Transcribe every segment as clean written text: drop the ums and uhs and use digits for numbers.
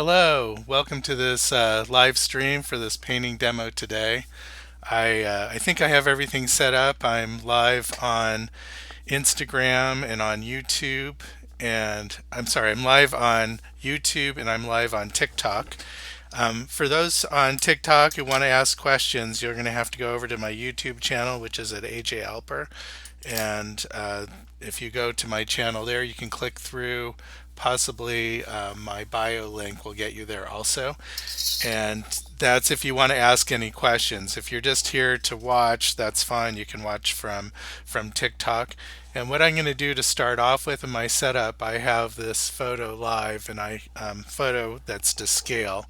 Hello, welcome to this live stream for this painting demo today. I think I have everything set up. I'm live on Instagram and on YouTube, and I'm live on YouTube and I'm live on TikTok. For those on TikTok who want to ask questions, you're going to have to go over to my YouTube channel, which is at AJ Alper. And if you go to my channel there, you can click through. Possibly my bio link will get you there also. And that's if you want to ask any questions. If you're just here to watch, that's fine. You can watch from TikTok. And what I'm going to do to start off with in my setup, I have this photo live, and I photo that's to scale,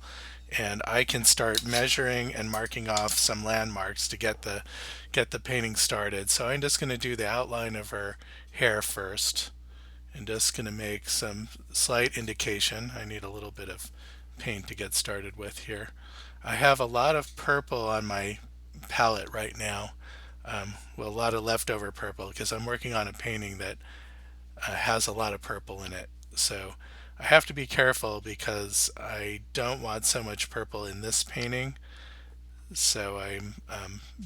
and I can start measuring and marking off some landmarks to get the painting started. So I'm just going to do the outline of her hair first, and just going to make some slight indication. I need a little bit of paint to get started with here. I have a lot of purple on my palette right now. Well, a lot of leftover purple because I'm working on a painting that has a lot of purple in it. So I have to be careful because I don't want so much purple in this painting. So I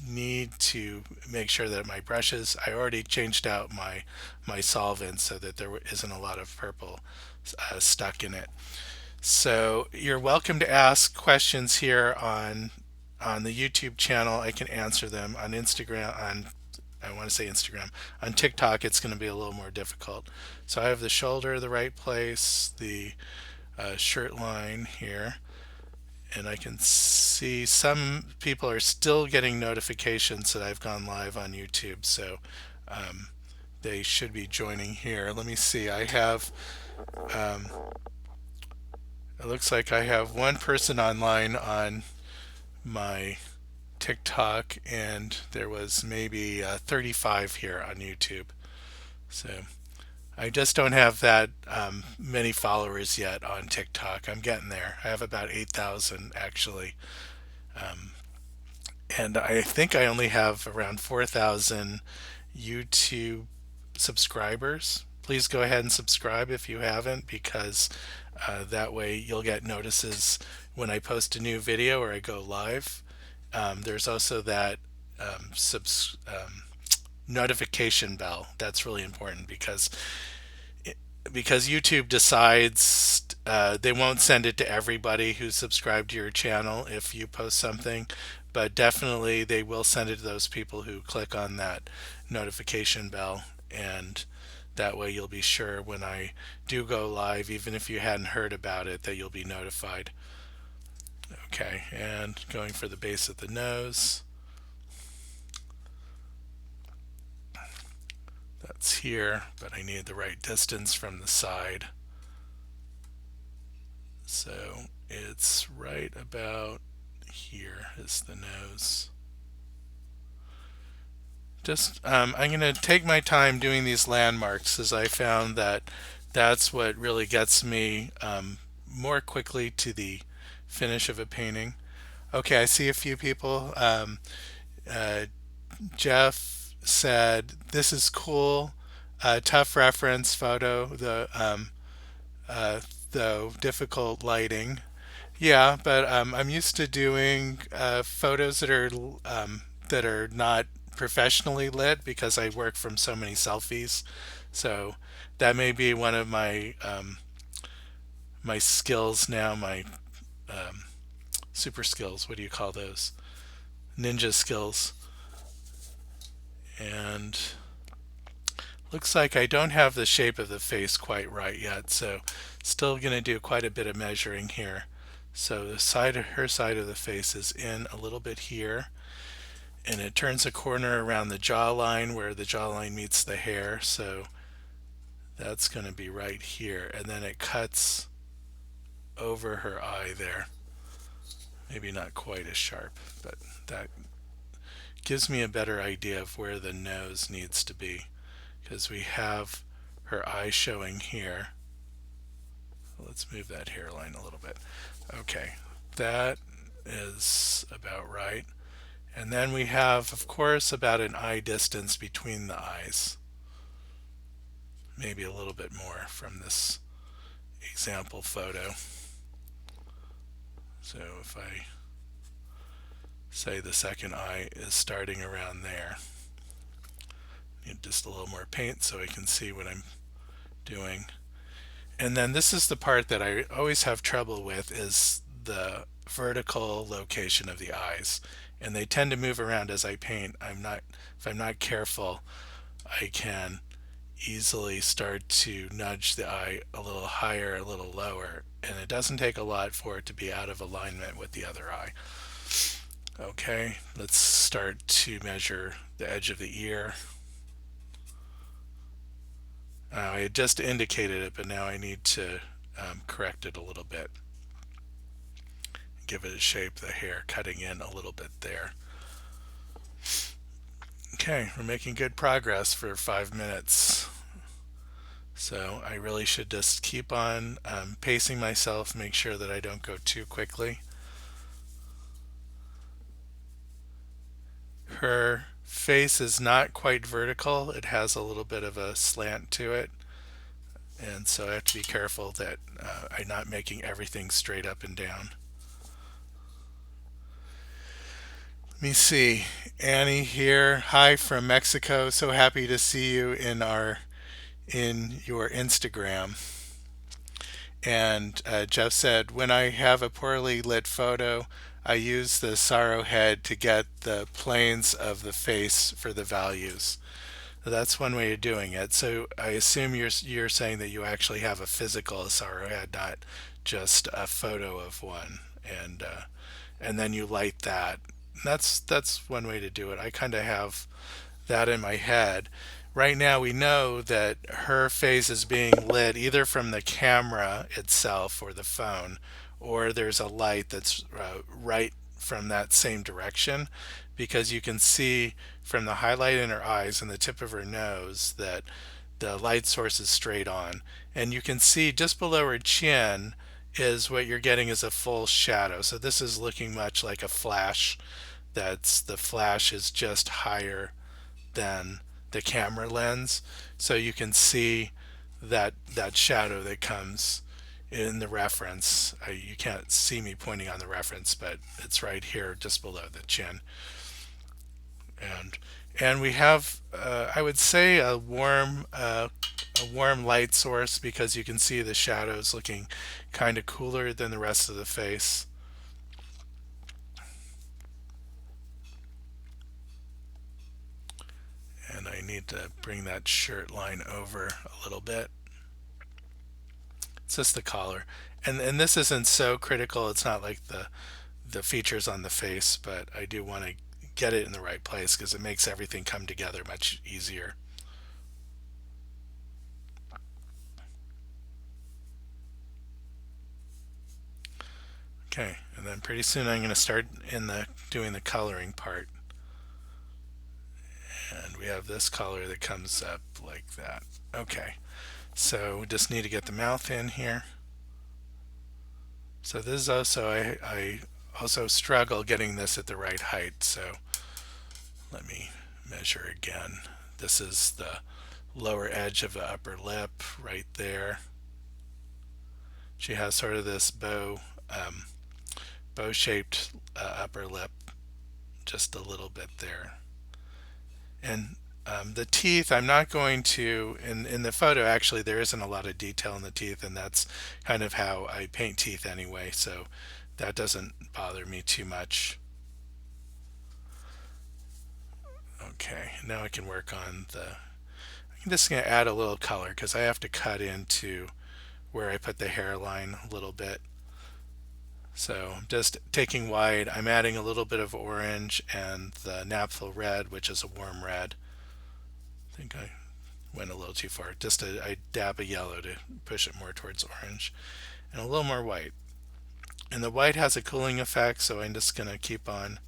need to make sure that my brushes, I already changed out my solvent so that there isn't a lot of purple stuck in it. So you're welcome to ask questions here on the YouTube channel. I can answer them on Instagram. I want to say Instagram. On TikTok, it's going to be a little more difficult. So I have the shoulder the right place, the shirt line here, and I can see some people are still getting notifications that I've gone live on YouTube. So um, they should be joining here. Let me see. Um, it looks like I have one person online on my TikTok, and there was maybe 35 here on YouTube. So I just don't have that many followers yet on TikTok. I'm getting there. I have about 8,000 actually. Um, and I think I only have around 4,000 YouTube subscribers. Please go ahead and subscribe if you haven't, because that way you'll get notices when I post a new video or I go live. There's also that notification bell. That's really important because YouTube decides they won't send it to everybody who's subscribed to your channel if you post something, but definitely they will send it to those people who click on that notification bell, and that way you'll be sure when I do go live, even if you hadn't heard about it, that you'll be notified. Okay, and going for the base of the nose. That's here, but I need the right distance from the side. So it's right about here is the nose. I'm going to take my time doing these landmarks, as I found that that's what really gets me more quickly to the finish of a painting. Okay, I see a few people. Uh, Jeff said, "This is cool. Tough reference photo. Uh, though difficult lighting." Yeah, but I'm used to doing photos that are not professionally lit because I work from so many selfies. So that may be one of my skills now, my um, super skills. What do you call those? Ninja skills. And looks like I don't have the shape of the face quite right yet, so still going to do quite a bit of measuring here. So the side of her side of the face is in a little bit here, and it turns a corner around the jawline where the jawline meets the hair, so that's going to be right here, and then it cuts over her eye there. Maybe not quite as sharp, but that gives me a better idea of where the nose needs to be, because we have her eye showing here. Let's move that hairline a little bit. Okay, that is about right. And then we have, of course, about an eye distance between the eyes. Maybe a little bit more from this example photo. So if I say the second eye is starting around there, need just a little more paint so I can see what I'm doing. And then this is the part that I always have trouble with, is the vertical location of the eyes. And they tend to move around as I paint. If I'm not careful, I can easily start to nudge the eye a little higher, a little lower, and it doesn't take a lot for it to be out of alignment with the other eye. Okay, let's start to measure the edge of the ear. I had just indicated it, but now I need to correct it a little bit. Give it a shape, the hair cutting in a little bit there. Okay, we're making good progress for 5 minutes. So I really should just keep on pacing myself, make sure that I don't go too quickly. Her face is not quite vertical, it has a little bit of a slant to it. And so I have to be careful that I'm not making everything straight up and down. Let me see. Annie here. Hi from Mexico. So happy to see you in your Instagram. And Jeff said, when I have a poorly lit photo, I use the sorrow head to get the planes of the face for the values. So that's one way of doing it. So I assume you're saying that you actually have a physical sorrow head, not just a photo of one, and then you light that. That's one way to do it. I kind of have that in my head. Right now, we know that her face is being lit either from the camera itself or the phone, or there's a light that's right from that same direction, because you can see from the highlight in her eyes and the tip of her nose that the light source is straight on. And you can see just below her chin is what you're getting is a full shadow. So this is looking much like a flash. The flash is just higher than the camera lens, so you can see that shadow that comes in the reference. You can't see me pointing on the reference, but it's right here just below the chin. And we have I would say a warm light source, because you can see the shadows looking kind of cooler than the rest of the face. And I need to bring that shirt line over a little bit. It's just the collar. And this isn't so critical. It's not like the features on the face, but I do want to get it in the right place because it makes everything come together much easier. Okay, and then pretty soon I'm going to start doing the coloring part. And we have this color that comes up like that. Okay, so we just need to get the mouth in here. So this is also, I also struggle getting this at the right height, so let me measure again. This is the lower edge of the upper lip right there. She has sort of this bow-shaped upper lip, just a little bit there. And the teeth, I'm not going to, in the photo actually there isn't a lot of detail in the teeth, and that's kind of how I paint teeth anyway, so that doesn't bother me too much. Okay, now I can work on I'm just going to add a little color because I have to cut into where I put the hairline a little bit. So I'm just taking white, I'm adding a little bit of orange and the naphtha red, which is a warm red. I think I went a little too far. I dab a yellow to push it more towards orange, and a little more white. And the white has a cooling effect, so I'm just going to keep on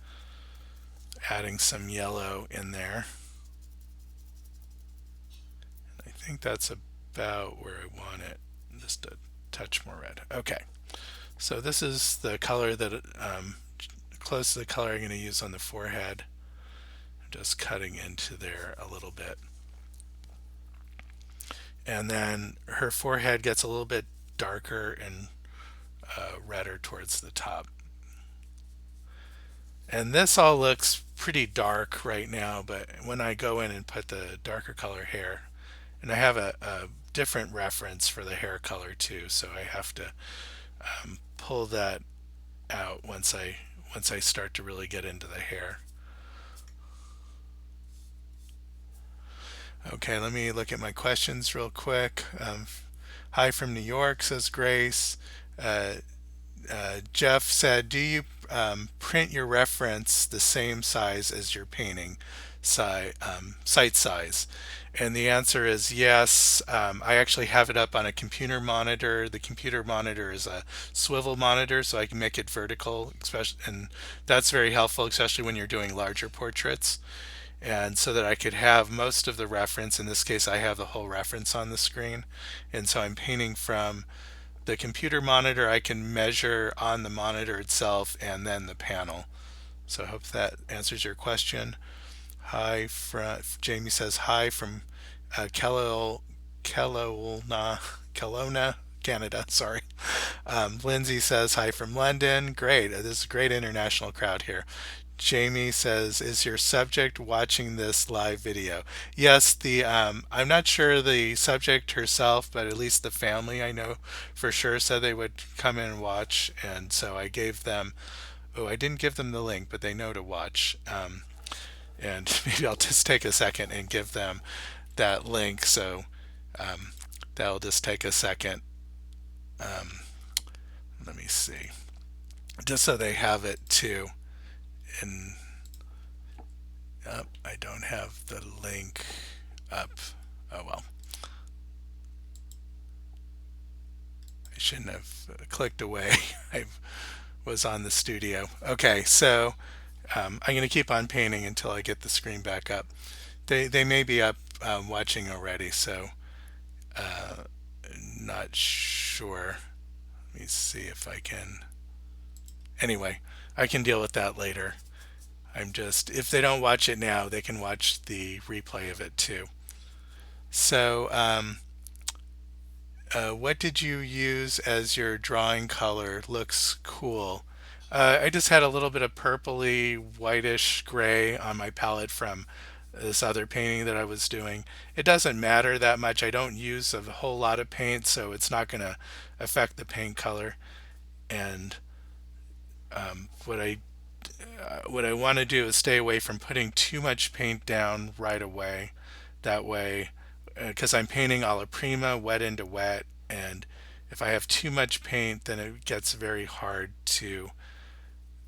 adding some yellow in there. And I think that's about where I want it, just a touch more red. Okay, so this is the color that close to the color I'm going to use on the forehead. I'm just cutting into there a little bit. And then her forehead gets a little bit darker and redder towards the top. And this all looks pretty dark right now, but when I go in and put the darker color hair, and I have a different reference for the hair color too, so I have to pull that out once I start to really get into the hair. Okay, let me look at my questions real quick. Hi from New York, says Grace. Uh, Jeff said, do you print your reference the same size as your painting site size? And the answer is yes. I actually have it up on a computer monitor. The computer monitor is a swivel monitor, so I can make it vertical, especially, and that's very helpful, especially when you're doing larger portraits. And so that I could have most of the reference. In this case, I have the whole reference on the screen, and so I'm painting from the computer monitor. I can measure on the monitor itself and then the panel. So I hope that answers your question. Hi, Jamie says hi from Kelowna, Canada. Sorry. Lindsay says hi from London. Great. This is a great international crowd here. Jamie says, "Is your subject watching this live video?" Yes, the I'm not sure the subject herself, but at least the family I know for sure said they would come in and watch, and so I gave them. Oh, I didn't give them the link, but they know to watch. And maybe I'll just take a second and give them that link. So um, that'll just take a second. Um, Let me see, just so they have it too. And I don't have the link up. Oh well, I shouldn't have clicked away. I was on the studio. Okay, so I'm going to keep on painting until I get the screen back up. They may be up watching already, so uh, not sure. Let me see if I can. Anyway, I can deal with that later. I'm just, if they don't watch it now, they can watch the replay of it too. So, what did you use as your drawing color? Looks cool. I just had a little bit of purpley, whitish gray on my palette from this other painting that I was doing. It doesn't matter that much. I don't use a whole lot of paint, so it's not going to affect the paint color. And um, what I what I want to do is stay away from putting too much paint down right away. That way, because I'm painting alla prima, wet into wet, and if I have too much paint, then it gets very hard to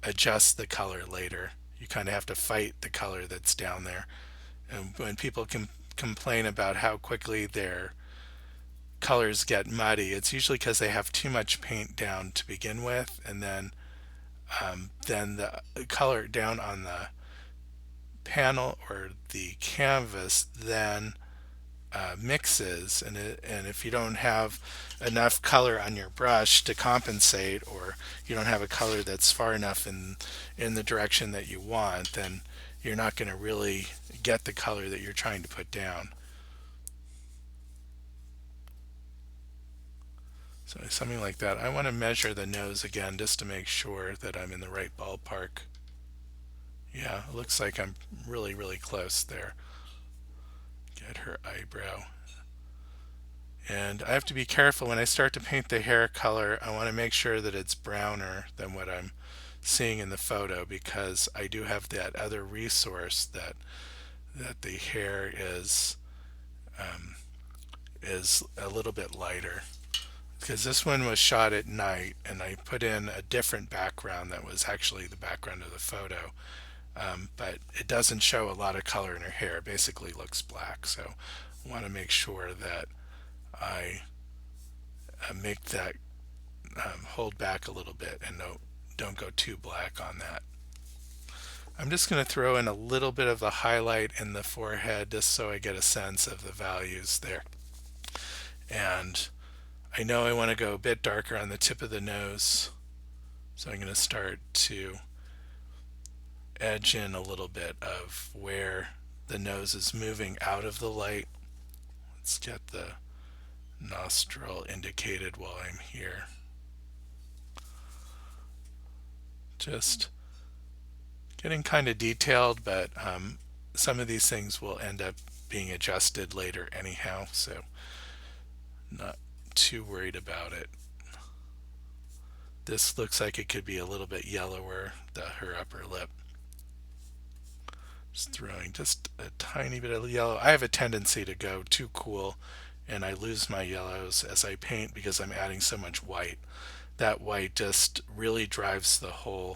adjust the color later. You kind of have to fight the color that's down there. And when people complain about how quickly their colors get muddy, it's usually because they have too much paint down to begin with, and then the color down on the panel or the canvas then mixes, and if you don't have enough color on your brush to compensate, or you don't have a color that's far enough in the direction that you want, then you're not going to really get the color that you're trying to put down. So something like that. I want to measure the nose again just to make sure that I'm in the right ballpark. Yeah, it looks like I'm really, really close there. Get her eyebrow. And I have to be careful when I start to paint the hair color. I want to make sure that it's browner than what I'm seeing in the photo, because I do have that other resource that the hair um, is a little bit lighter. Because this one was shot at night, and I put in a different background that was actually the background of the photo. But it doesn't show a lot of color in her hair. It basically looks black. So I want to make sure that I make that hold back a little bit and don't go too black on that. I'm just going to throw in a little bit of a highlight in the forehead just so I get a sense of the values there. And I know I want to go a bit darker on the tip of the nose, so I'm going to start to edge in a little bit of where the nose is moving out of the light. Let's get the nostril indicated while I'm here. Just Getting kind of detailed, but some of these things will end up being adjusted later anyhow, so not too worried about it. This looks like it could be a little bit yellower, her upper lip. Just throwing just a tiny bit of yellow. I have a tendency to go too cool and I lose my yellows as I paint because I'm adding so much white. That white just really drives uh,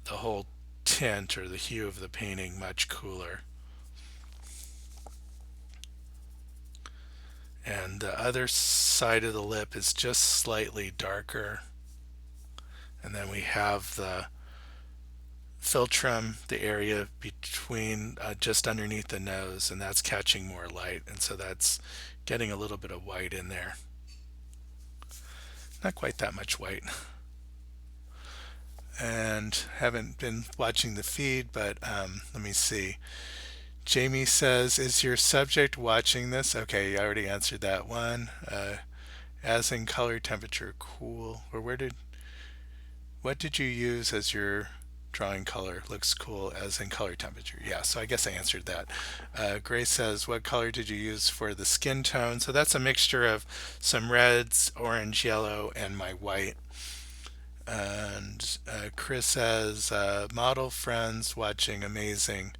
the whole tint or the hue of the painting much cooler. And the other side of the lip is just slightly darker. And then we have the philtrum, the area between just underneath the nose, and that's catching more light, and so that's getting a little bit of white in there. Not quite that much white. And haven't been watching the feed, but let me see. Jamie says, "Is your subject watching this?" Okay, I already answered that one. As in color, temperature, cool. Or what did you use as your drawing color? Looks cool as in color, temperature. Yeah, so I guess I answered that. Grace says, what color did you use for the skin tone? So that's a mixture of some reds, orange, yellow, and my white. And Chris says, model friends watching, amazing.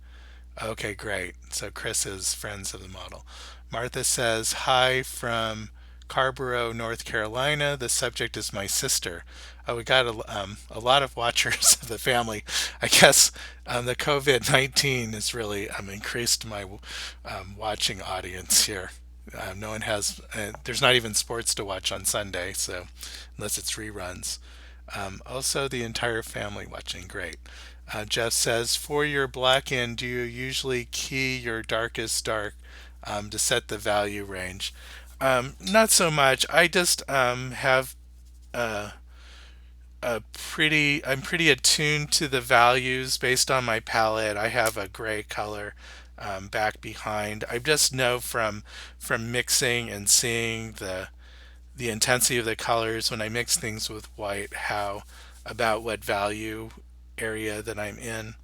Okay, great. So Chris is friends of the model. Martha says, hi from Carborough, North Carolina. The subject is my sister. We got a lot of watchers of the family. I guess the COVID-19 has really increased my watching audience here. No one has, there's not even sports to watch on Sunday, so unless it's reruns. Also, the entire family watching. Great. Jeff says, for your black end, do you usually key your darkest dark to set the value range? Not so much. I just have uh, I'm pretty attuned to the values based on my palette. I have a gray color back behind. I just know from mixing and seeing the intensity of the colors when I mix things with white, how about what value area that I'm in.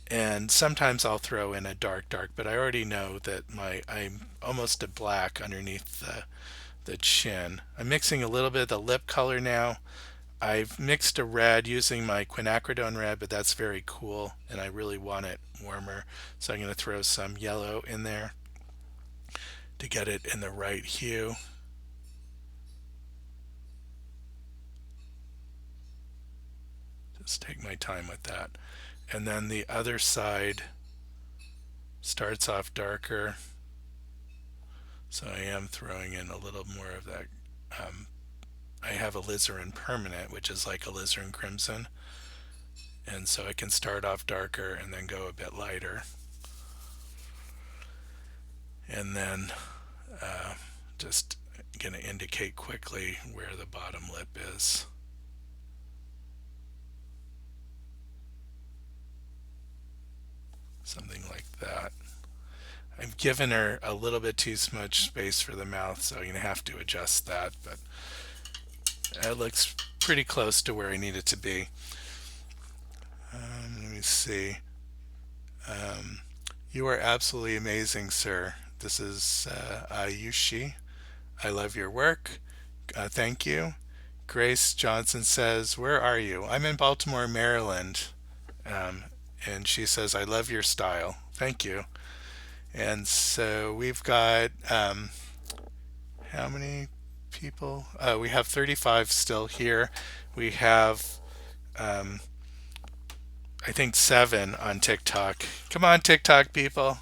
And sometimes I'll throw in a dark, but I already know that I'm almost a black underneath the chin. I'm mixing a little bit of the lip color now. I've mixed a red using my quinacridone red, but that's very cool and I really want it warmer. So I'm going to throw some yellow in there to get it in the right hue. Just take my time with that. And then the other side starts off darker. So I am throwing in a little more of that. I have alizarin permanent, which is like alizarin crimson. And so I can start off darker and then go a bit lighter. And then just going to indicate quickly where the bottom lip is. Something like that. I've given her a little bit too much space for the mouth, so I'm going to have to adjust that, but it looks pretty close to where I need it to be. Let me see. You are absolutely amazing, sir. This is Ayushi. I love your work. Thank you. Grace Johnson says, where are you? I'm in Baltimore, Maryland. Um, and she says, I love your style. Thank you. And so we've got how many people? We have 35 still here. We have, I think, 7 on TikTok. Come on, TikTok people.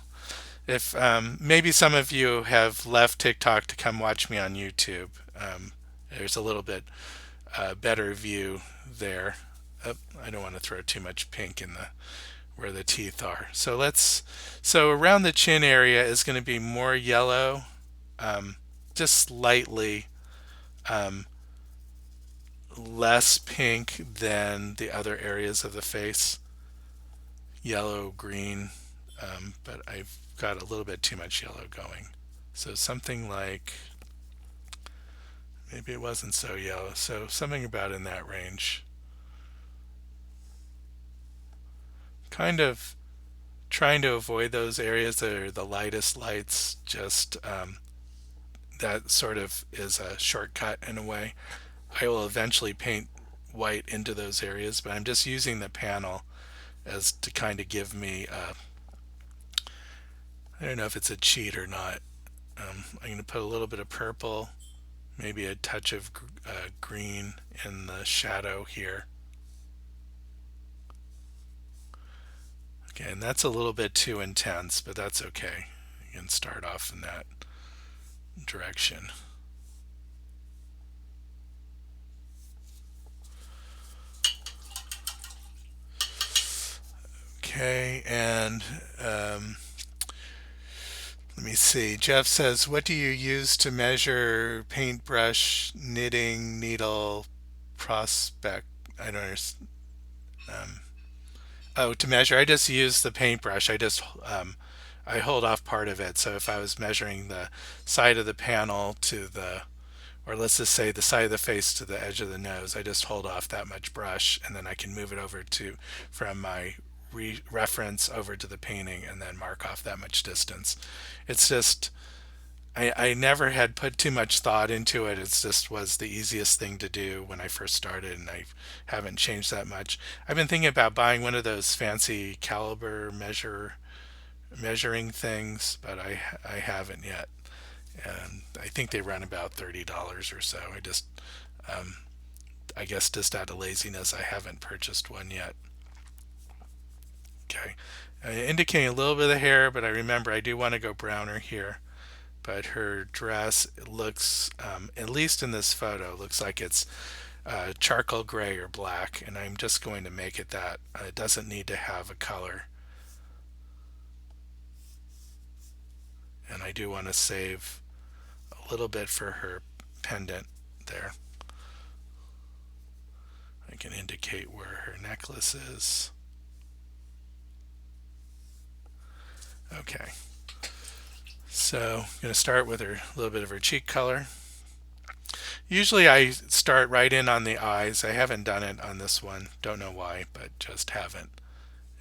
If maybe some of you have left TikTok to come watch me on YouTube, there's a little bit better view there. Oh, I don't want to throw too much pink in the where the teeth are. So around the chin area is going to be more yellow, just slightly less pink than the other areas of the face. Yellow, green, but I've got a little bit too much yellow going. So something like, maybe it wasn't so yellow, so something about in that range. kind of trying to avoid those areas that are the lightest lights. Just that sort of is a shortcut in a way. I will eventually paint white into those areas, but I'm just using the panel as to kind of give me I don't know if it's a cheat or not. I'm going to put a little bit of purple, maybe a touch of green in the shadow here. Okay, and that's a little bit too intense, but that's okay. You can start off in that direction. Okay, and let me see. Jeff says, what do you use to measure paintbrush, knitting, needle, prospect? I don't understand. Oh, to measure, I just use the paintbrush. I hold off part of it. So if I was measuring the side of the panel to the, or let's just say the side of the face to the edge of the nose, I just hold off that much brush, and then I can move it over to from my reference over to the painting, and then mark off that much distance. It's just I never had put too much thought into it. It's just was the easiest thing to do when I first started, and I haven't changed that much. I've been thinking about buying one of those fancy caliber measuring things, but I haven't yet. And I think they run about $30 or so. Um, I guess just out of laziness, I haven't purchased one yet. Okay, indicating a little bit of the hair, but I remember I do want to go browner here. But her dress looks, at least in this photo, looks like it's charcoal gray or black, and I'm just going to make it that. It doesn't need to have a color. And I do want to save a little bit for her pendant there. I can indicate where her necklace is. Okay. So I'm going to start with a little bit of her cheek color. Usually I start right in on the eyes. I haven't done it on this one. Don't know why, but just haven't.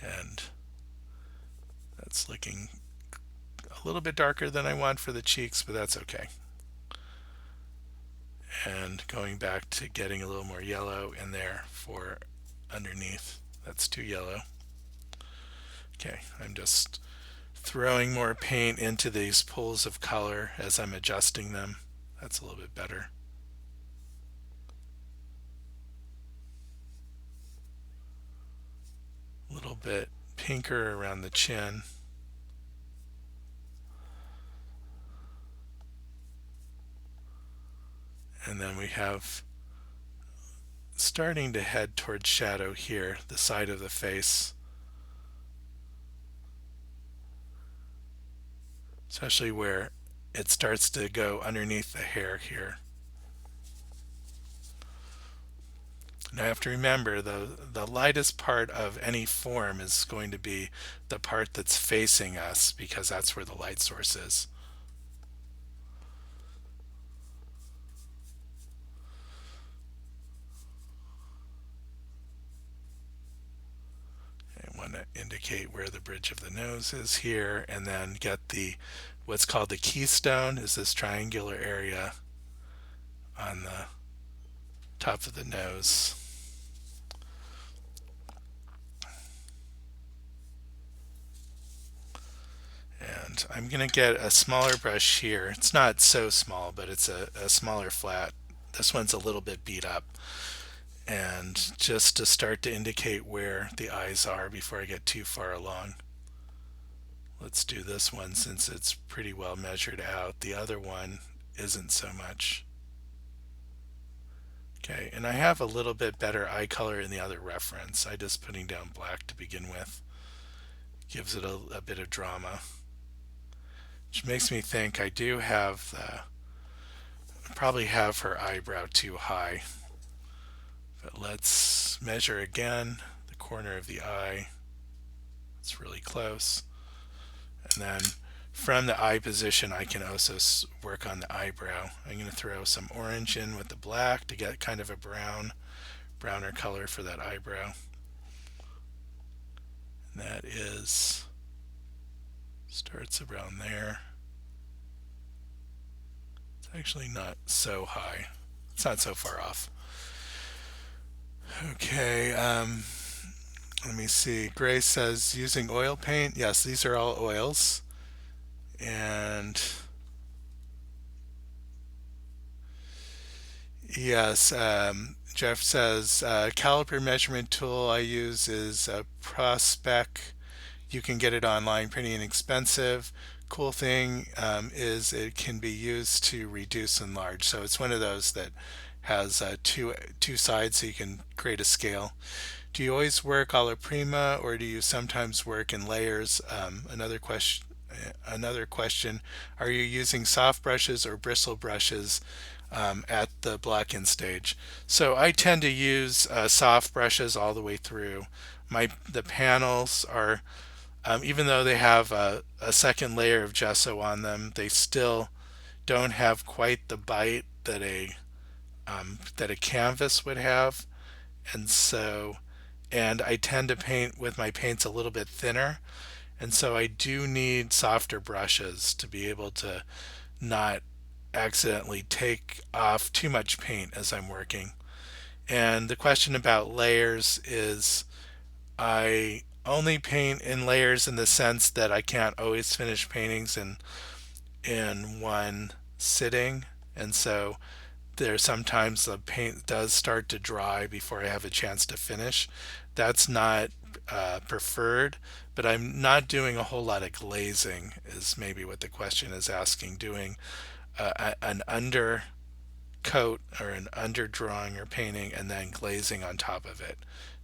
And that's looking a little bit darker than I want for the cheeks, but that's okay. And going back to getting a little more yellow in there for underneath. That's too yellow. Okay, I'm just throwing more paint into these pools of color as I'm adjusting them. That's a little bit better. A little bit pinker around the chin. And then we have starting to head towards shadow here, the side of the face. Especially where it starts to go underneath the hair here. Now I have to remember the lightest part of any form is going to be the part that's facing us, because that's where the light source is. I want to indicate where the bridge of the nose is here, and then get the what's called the keystone, is this triangular area on the top of the nose. And I'm going to get a smaller brush here. It's not so small, but it's a smaller flat. This one's a little bit beat up. And just to start to indicate where the eyes are before I get too far along. Let's do this one since it's pretty well measured out. The other one isn't so much. Okay, and I have a little bit better eye color in the other reference. I just putting down black to begin with. Gives it a bit of drama. Which makes me think I do have probably have her eyebrow too high. But let's measure again the corner of the eye. It's really close. And then from the eye position, I can also work on the eyebrow. I'm going to throw some orange in with the black to get kind of a browner color for that eyebrow. That is, starts around there. It's actually not so high. It's not so far off. Okay, let me see. Grace says using oil paint. Yes, these are all oils. And yes, Jeff says caliper measurement tool I use is a Prospec. You can get it online, pretty inexpensive. Cool thing is it can be used to reduce and enlarge. So it's one of those that has two sides, so you can create a scale. Do you always work alla prima, or do you sometimes work in layers? Another question. Another question: are you using soft brushes or bristle brushes at the blacken stage? So I tend to use soft brushes all the way through. The panels are even though they have a second layer of gesso on them, they still don't have quite the bite that a canvas would have, and so and I tend to paint with my paints a little bit thinner, and so I do need softer brushes to be able to not accidentally take off too much paint as I'm working. And the question about layers is I only paint in layers in the sense that I can't always finish paintings in one sitting, and so there sometimes the paint does start to dry before I have a chance to finish. That's not preferred, but I'm not doing a whole lot of glazing is maybe what the question is asking. Doing an under coat or an underdrawing or painting and then glazing on top of it.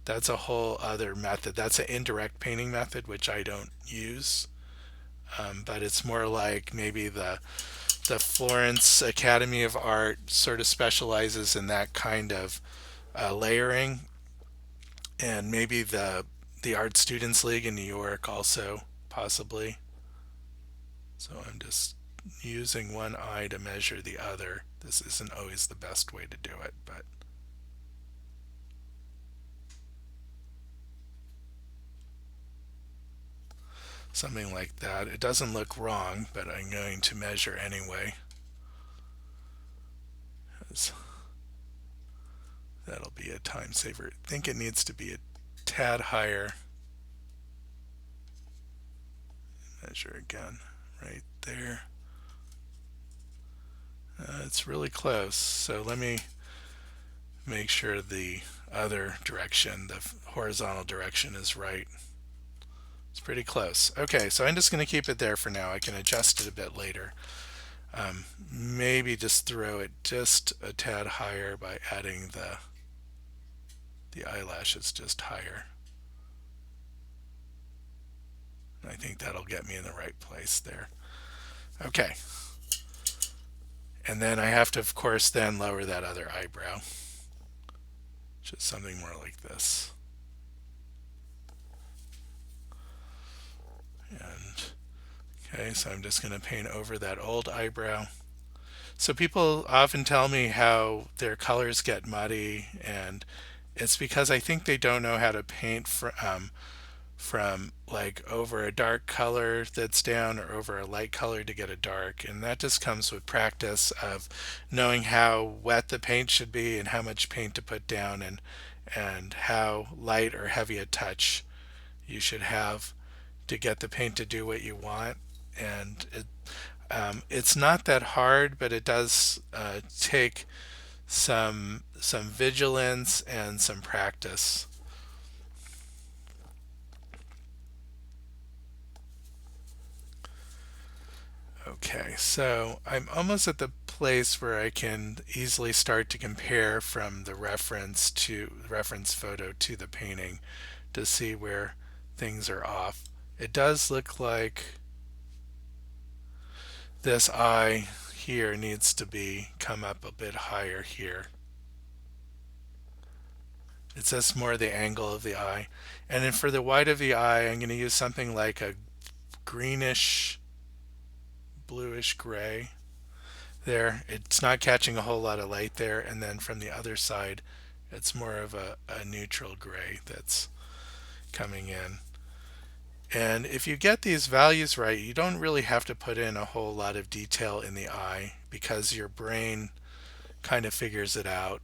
That's a whole other method. That's an indirect painting method, which I don't use. But it's more like maybe the Florence Academy of Art sort of specializes in that kind of layering, and maybe the Art Students League in New York also possibly. So I'm just using one eye to measure the other. This isn't always the best way to do it, but something like that. It doesn't look wrong, but I'm going to measure anyway. That'll be a time saver. I think it needs to be a tad higher. Measure again, right there. It's really close, so let me make sure the other direction, the horizontal direction, is right. It's pretty close. Okay, so I'm just going to keep it there for now. I can adjust it a bit later. Maybe just throw it just a tad higher by adding the eyelashes just higher. I think that'll get me in the right place there. Okay. And then I have to, of course, then lower that other eyebrow, which is something more like this. And okay, so I'm just going to paint over that old eyebrow. So people often tell me how their colors get muddy, and it's because I think they don't know how to paint from like over a dark color that's down or over a light color to get a dark, and that just comes with practice of knowing how wet the paint should be and how much paint to put down, and how light or heavy a touch you should have to get the paint to do what you want. And it's not that hard, but it does take some vigilance and some practice. Okay, so I'm almost at the place where I can easily start to compare from the reference photo to the painting to see where things are off. It does look like this eye here needs to be come up a bit higher here. It's just more the angle of the eye. And then for the white of the eye, I'm going to use something like a greenish, bluish gray. There, it's not catching a whole lot of light there. And then from the other side, it's more of a neutral gray that's coming in. And if you get these values right, you don't really have to put in a whole lot of detail in the eye because your brain kind of figures it out.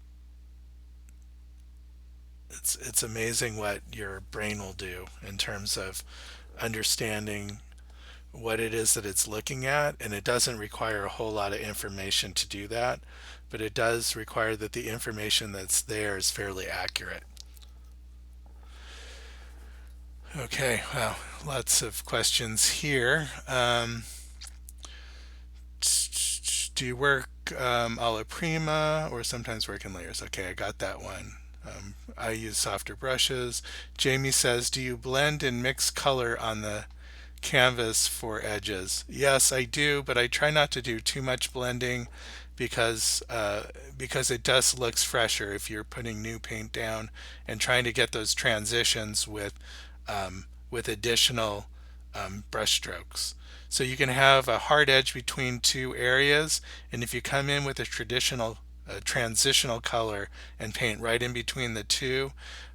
It's amazing what your brain will do in terms of understanding what it is that it's looking at, and it doesn't require a whole lot of information to do that, but it does require that the information that's there is fairly accurate. Okay, well, lots of questions here. Do you work alla prima or sometimes work in layers? Okay, I got that one. I use softer brushes. Jamie says, do you blend and mix color on the canvas for edges? Yes, I do, but I try not to do too much blending because because it just looks fresher if you're putting new paint down and trying to get those transitions with additional brush strokes. So you can have a hard edge between two areas, and if you come in with a traditional transitional color and paint right in between the two,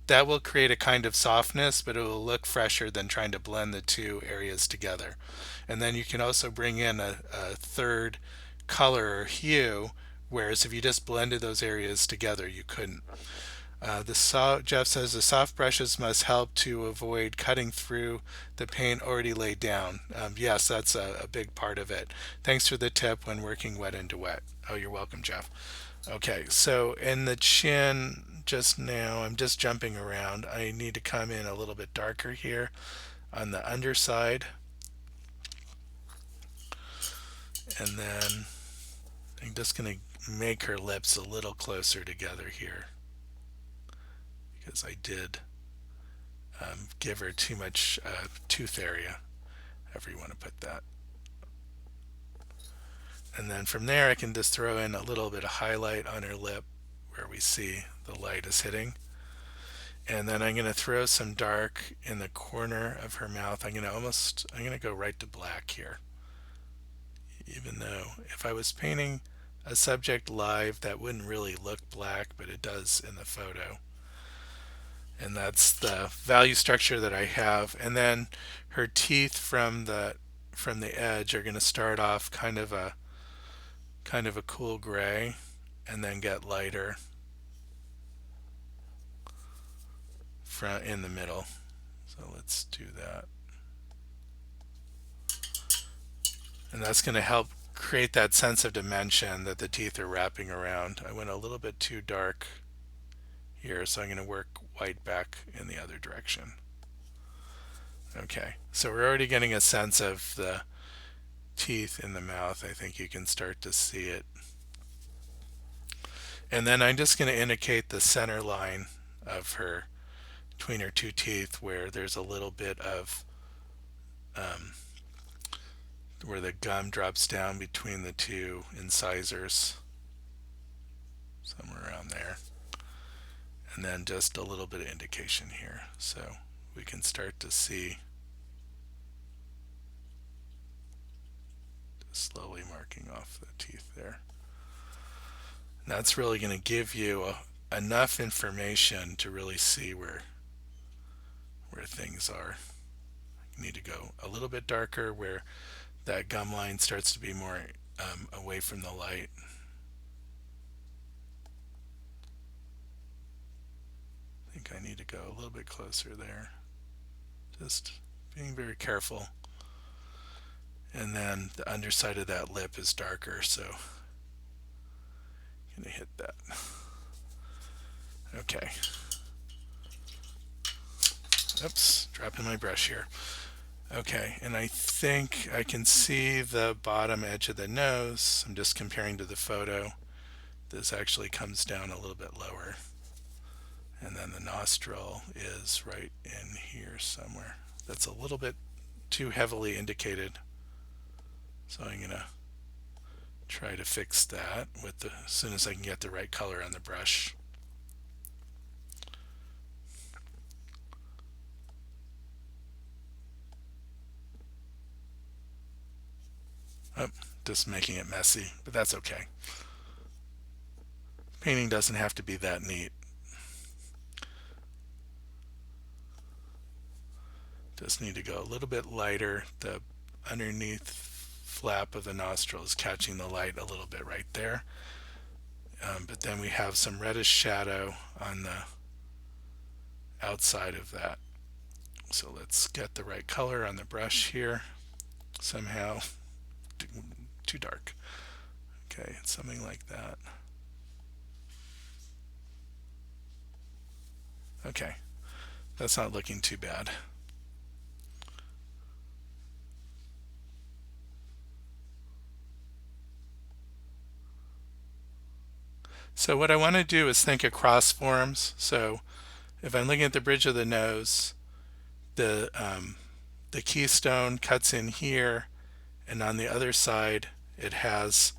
that will create a kind of softness, but it will look fresher than trying to blend the two areas together. And then you can also bring in a third color or hue, whereas if you just blended those areas together, you couldn't. Jeff says the soft brushes must help to avoid cutting through the paint already laid down. Yes, that's a big part of it. Thanks for the tip when working wet into wet. Oh, you're welcome, Jeff. Okay, so in the chin just now, I'm just jumping around. I need to come in a little bit darker here on the underside. And then I'm just going to make her lips a little closer together here because I did give her too much tooth area, however you want to put that. And then from there I can just throw in a little bit of highlight on her lip where we see the light is hitting. And then I'm going to throw some dark in the corner of her mouth. I'm going to go right to black here. Even though if I was painting a subject live, that wouldn't really look black, but it does in the photo. And that's the value structure that I have. And then her teeth from the edge are going to start off kind of a cool gray and then get lighter in the middle. So let's do that. And that's going to help create that sense of dimension that the teeth are wrapping around. I went a little bit too dark here, so I'm going to work white back in the other direction. Okay, so we're already getting a sense of the teeth in the mouth. I think you can start to see it. And then I'm just going to indicate the center line of her, between her two teeth, where there's a little bit of where the gum drops down between the two incisors, somewhere around there. And then just a little bit of indication here, so we can start to see, just slowly marking off the teeth there. And that's really going to give you enough information to really see where things are. You need to go a little bit darker where that gum line starts to be more away from the light. I think I need to go a little bit closer there. Just being very careful. And then the underside of that lip is darker, so I'm going to hit that. Okay. Oops, dropping my brush here. Okay, and I think I can see the bottom edge of the nose. I'm just comparing to the photo. This actually comes down a little bit lower. And then the nostril is right in here somewhere. That's a little bit too heavily indicated. So I'm going to try to fix that as soon as I can get the right color on the brush. Oh, just making it messy, but that's okay. Painting doesn't have to be that neat. Just need to go a little bit lighter. The underneath flap of the nostril is catching the light a little bit right there. But then we have some reddish shadow on the outside of that. So let's get the right color on the brush here. Somehow too dark. Okay, something like that. Okay, that's not looking too bad. So what I want to do is think across forms. So if I'm looking at the bridge of the nose, the keystone cuts in here, and on the other side it has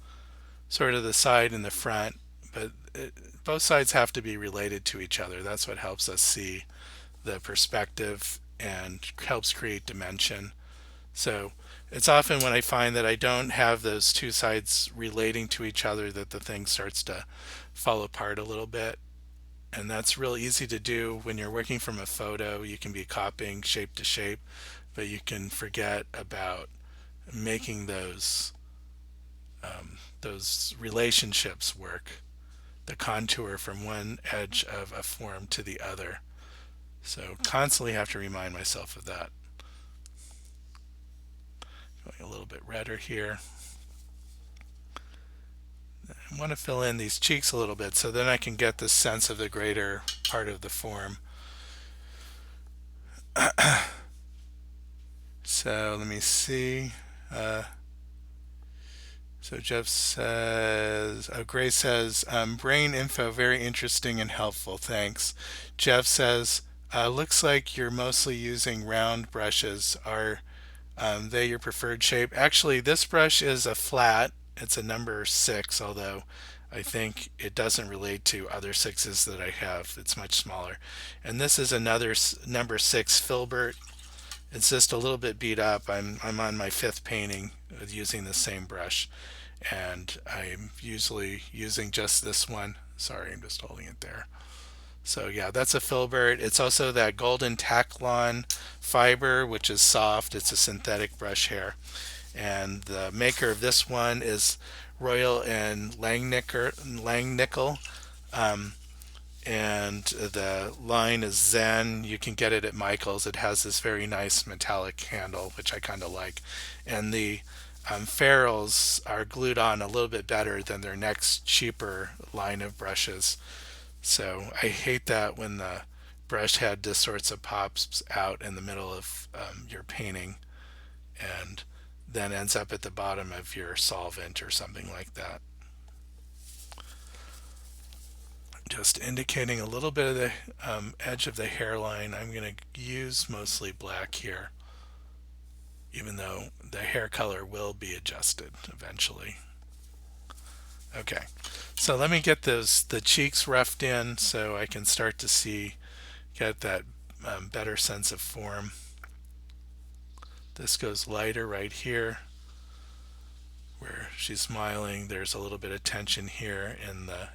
sort of the side and the front, but both sides have to be related to each other. That's what helps us see the perspective and helps create dimension. So it's often when I find that I don't have those two sides relating to each other that the thing starts to fall apart a little bit. And that's real easy to do when you're working from a photo. You can be copying shape to shape, but you can forget about making those relationships work, the contour from one edge of a form to the other. So constantly have to remind myself of that. Going a little bit redder here. I want to fill in these cheeks a little bit so then I can get the sense of the greater part of the form. So let me see. So Jeff says, Gray says, brain info, very interesting and helpful. Thanks. Jeff says, looks like you're mostly using round brushes. Are they your preferred shape? Actually, this brush is a flat. It's a number 6, although I think it doesn't relate to other 6s that I have. It's much smaller. And this is another number 6 filbert. It's just a little bit beat up. I'm on my 5th painting using the same brush, and I'm usually using just this one. Sorry, I'm just holding it there. So yeah, that's a filbert. It's also that golden Taklon fiber, which is soft. It's a synthetic brush hair. And the maker of this one is Royal and Langnickel. And the line is Zen. You can get it at Michael's. It has this very nice metallic handle, which I kind of like. And the ferrules are glued on a little bit better than their next cheaper line of brushes. So I hate that when the brush head just sorts of pops out in the middle of your painting and then ends up at the bottom of your solvent or something like that. Just indicating a little bit of the edge of the hairline. I'm going to use mostly black here, even though the hair color will be adjusted eventually. Okay, so let me get the cheeks roughed in so I can start to get that better sense of form. This goes lighter right here where she's smiling. There's a little bit of tension here in the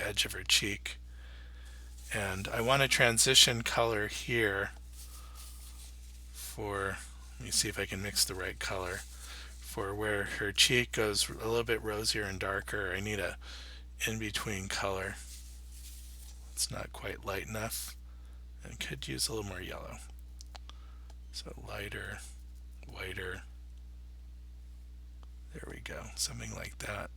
edge of her cheek. And I want a transition color here for, let me see if I can mix the right color, for where her cheek goes a little bit rosier and darker. I need a in-between color. It's not quite light enough and could use a little more yellow. So lighter, whiter, there we go, something like that.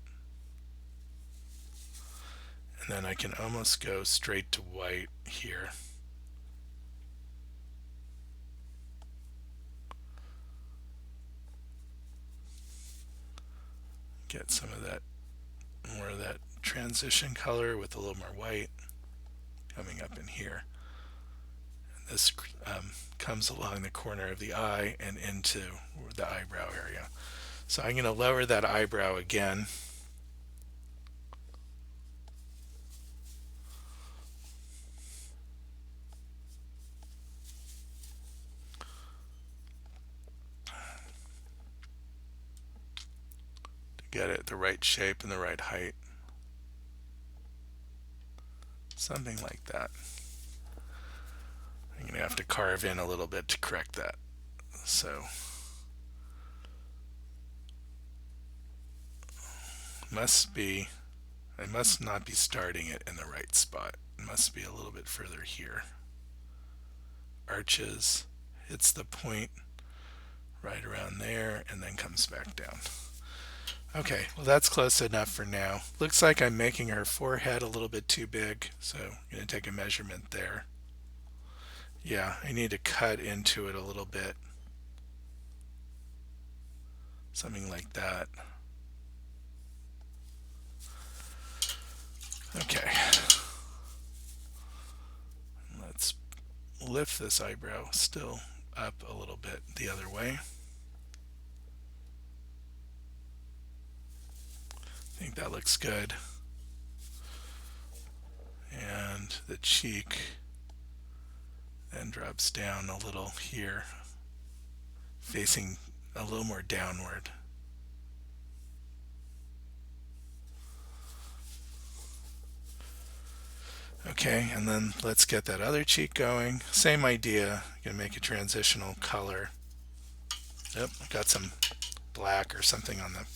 And then I can almost go straight to white here. Get some of that, more of that transition color with a little more white coming up in here. And this comes along the corner of the eye and into the eyebrow area. So I'm going to lower that eyebrow again. Get it the right shape and the right height. Something like that. I'm going to have to carve in a little bit to correct that. So must be, I must not be starting it in the right spot. It must be a little bit further here. Arches, hits the point right around there, and then comes back down. Okay, well that's close enough for now. Looks like I'm making her forehead a little bit too big, so I'm going to take a measurement there. Yeah, I need to cut into it a little bit. Something like that. Okay. Let's lift this eyebrow still up a little bit the other way. I think that looks good. And the cheek then drops down a little here, facing a little more downward. Okay, and then let's get that other cheek going. Same idea. Gonna make a transitional color. Yep, got some black or something on the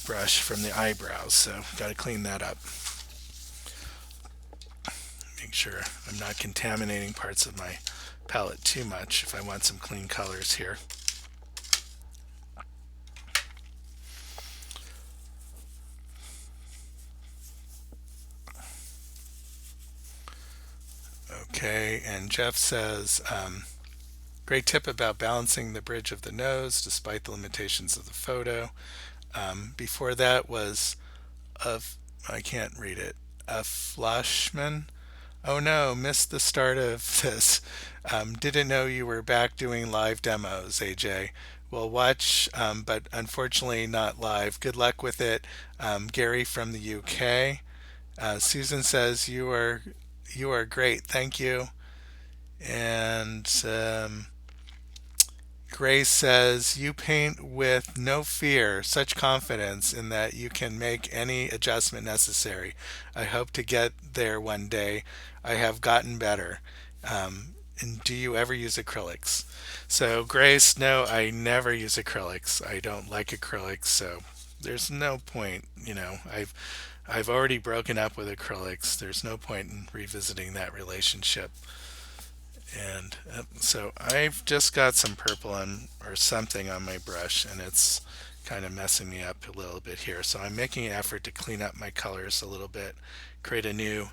brush from the eyebrows, so got to clean that up. Make sure I'm not contaminating parts of my palette too much if I want some clean colors here. Okay, and Jeff says, great tip about balancing the bridge of the nose despite the limitations of the photo. Before that was I can't read it. A Flashman. Oh no, missed the start of this. Didn't know you were back doing live demos, AJ. Well, watch, but unfortunately not live. Good luck with it. Gary from the UK. Susan says you are great. Thank you. And Grace says, you paint with no fear, such confidence in that you can make any adjustment necessary. I hope to get there one day. I have gotten better. And do you ever use acrylics? So, Grace, no, I never use acrylics. I don't like acrylics, so there's no point. I've already broken up with acrylics. There's no point in revisiting that relationship. And so I've just got some purple or something on my brush, and it's kind of messing me up a little bit here. So I'm making an effort to clean up my colors a little bit, create a new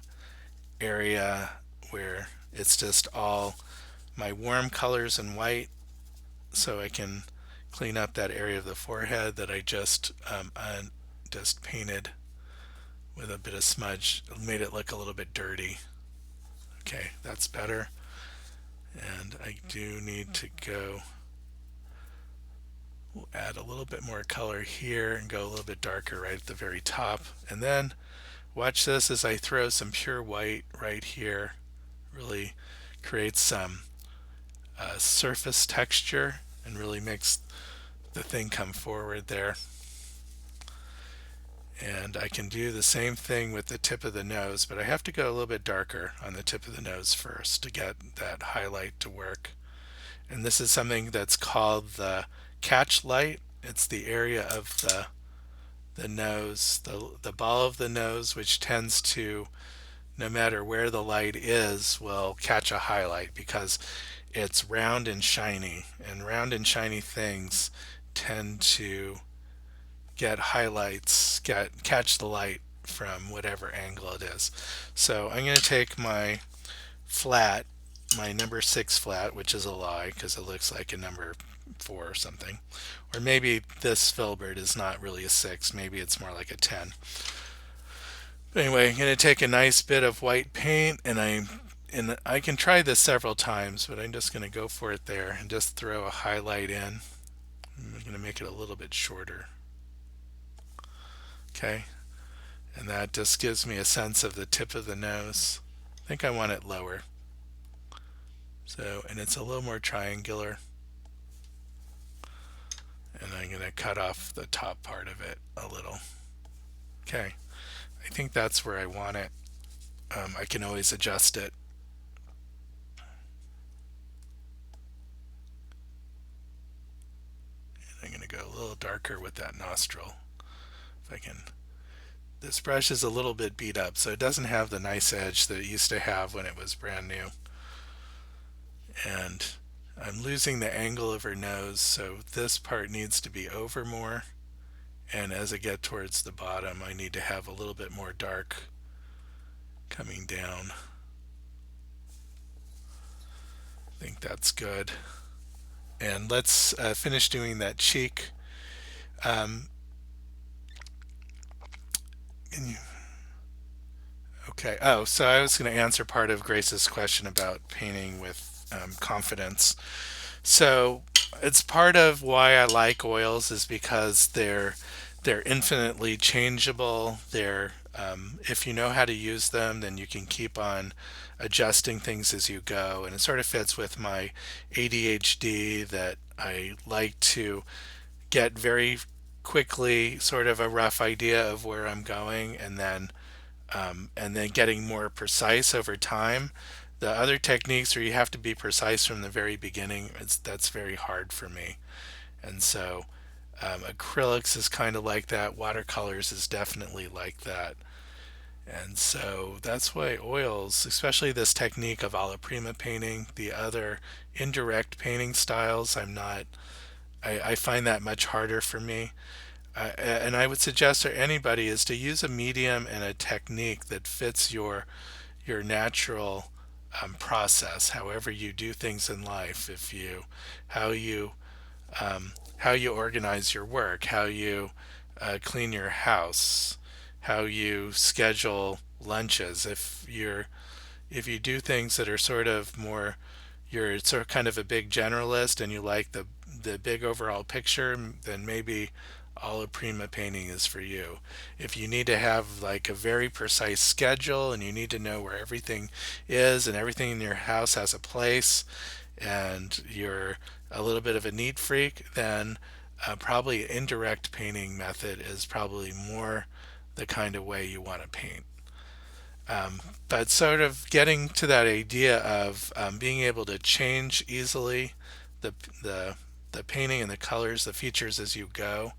area where it's just all my warm colors and white, so I can clean up that area of the forehead that I just painted with a bit of smudge. It made it look a little bit dirty. Okay, that's better. And I do need to go, we'll add a little bit more color here and go a little bit darker right at the very top. And then watch this as I throw some pure white right here. Really creates some surface texture and really makes the thing come forward there. And I can do the same thing with the tip of the nose, but I have to go a little bit darker on the tip of the nose first to get that highlight to work. And this is something that's called the catch light. It's the area of the nose, the ball of the nose, which tends to, no matter where the light is, will catch a highlight because it's round and shiny, and round and shiny things tend to get highlights, catch the light from whatever angle it is. So I'm going to take my flat, my number 6 flat, which is a lie because it looks like a number 4 or something. Or maybe this filbert is not really a 6, maybe it's more like a 10. But anyway, I'm going to take a nice bit of white paint, and I can try this several times, but I'm just going to go for it there and just throw a highlight in. I'm going to make it a little bit shorter. Okay, and that just gives me a sense of the tip of the nose. I think I want it lower. So, and it's a little more triangular. And I'm going to cut off the top part of it a little. Okay, I think that's where I want it. I can always adjust it. darker with that nostril. If I can, this brush is a little bit beat up, so it doesn't have the nice edge that it used to have when it was brand new. And I'm losing the angle of her nose, so this part needs to be over more. And as I get towards the bottom, I need to have a little bit more dark coming down. I think that's good. And let's finish doing that cheek. Um, okay. Oh, so I was going to answer part of Grace's question about painting with confidence. So it's part of why I like oils is because they're infinitely changeable. They're if you know how to use them, then you can keep on adjusting things as you go. And it sort of fits with my ADHD that I like to get very quickly sort of a rough idea of where I'm going, and then getting more precise over time. The other techniques where you have to be precise from the very beginning, that's very hard for me. And so acrylics is kind of like that. Watercolors is definitely like that. And so that's why oils, especially this technique of alla prima painting, the other indirect painting styles, I find that much harder for me. And I would suggest to anybody is to use a medium and a technique that fits your natural process, however you do things in life. If you how you how you organize your work, how you clean your house, how you schedule lunches. If you do things that are sort of more, you're sort of kind of a big generalist and you like the big overall picture, then maybe alla prima painting is for you. If you need to have like a very precise schedule and you need to know where everything is and everything in your house has a place, and you're a little bit of a neat freak, then probably indirect painting method is probably more the kind of way you want to paint. But sort of getting to that idea of being able to change easily the, the the painting and the colors, the features as you go.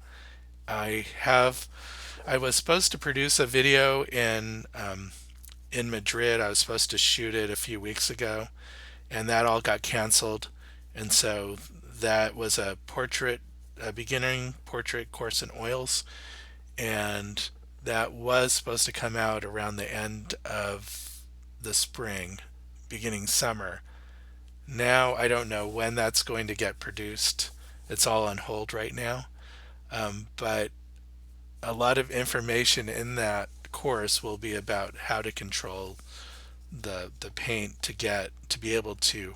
I have I was supposed to produce a video in Madrid. I was supposed to shoot it a few weeks ago, and that all got canceled. And so that was a beginning portrait course in oils, and that was supposed to come out around the end of the spring, beginning summer. Now I don't know when that's going to get produced. It's all on hold right now. But a lot of information in that course will be about how to control the paint to be able to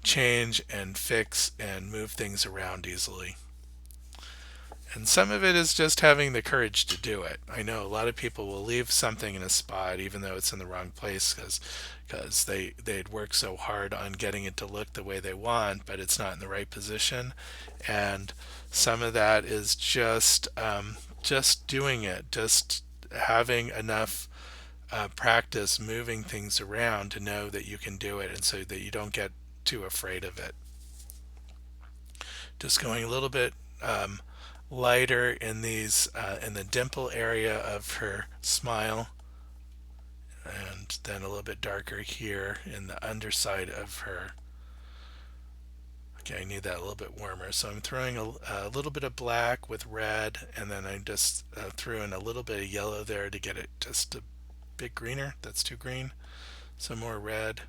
change and fix and move things around easily. And some of it is just having the courage to do it. I know a lot of people will leave something in a spot even though it's in the wrong place because they'd worked so hard on getting it to look the way they want, but it's not in the right position. And some of that is just doing it, just having enough practice moving things around to know that you can do it, and so that you don't get too afraid of it. Just going a little bit lighter in these in the dimple area of her smile, and then a little bit darker here in the underside of her. Okay, I need that a little bit warmer, so I'm throwing a little bit of black with red, and then I just threw in a little bit of yellow there to get it just a bit greener. That's too green. Some more red.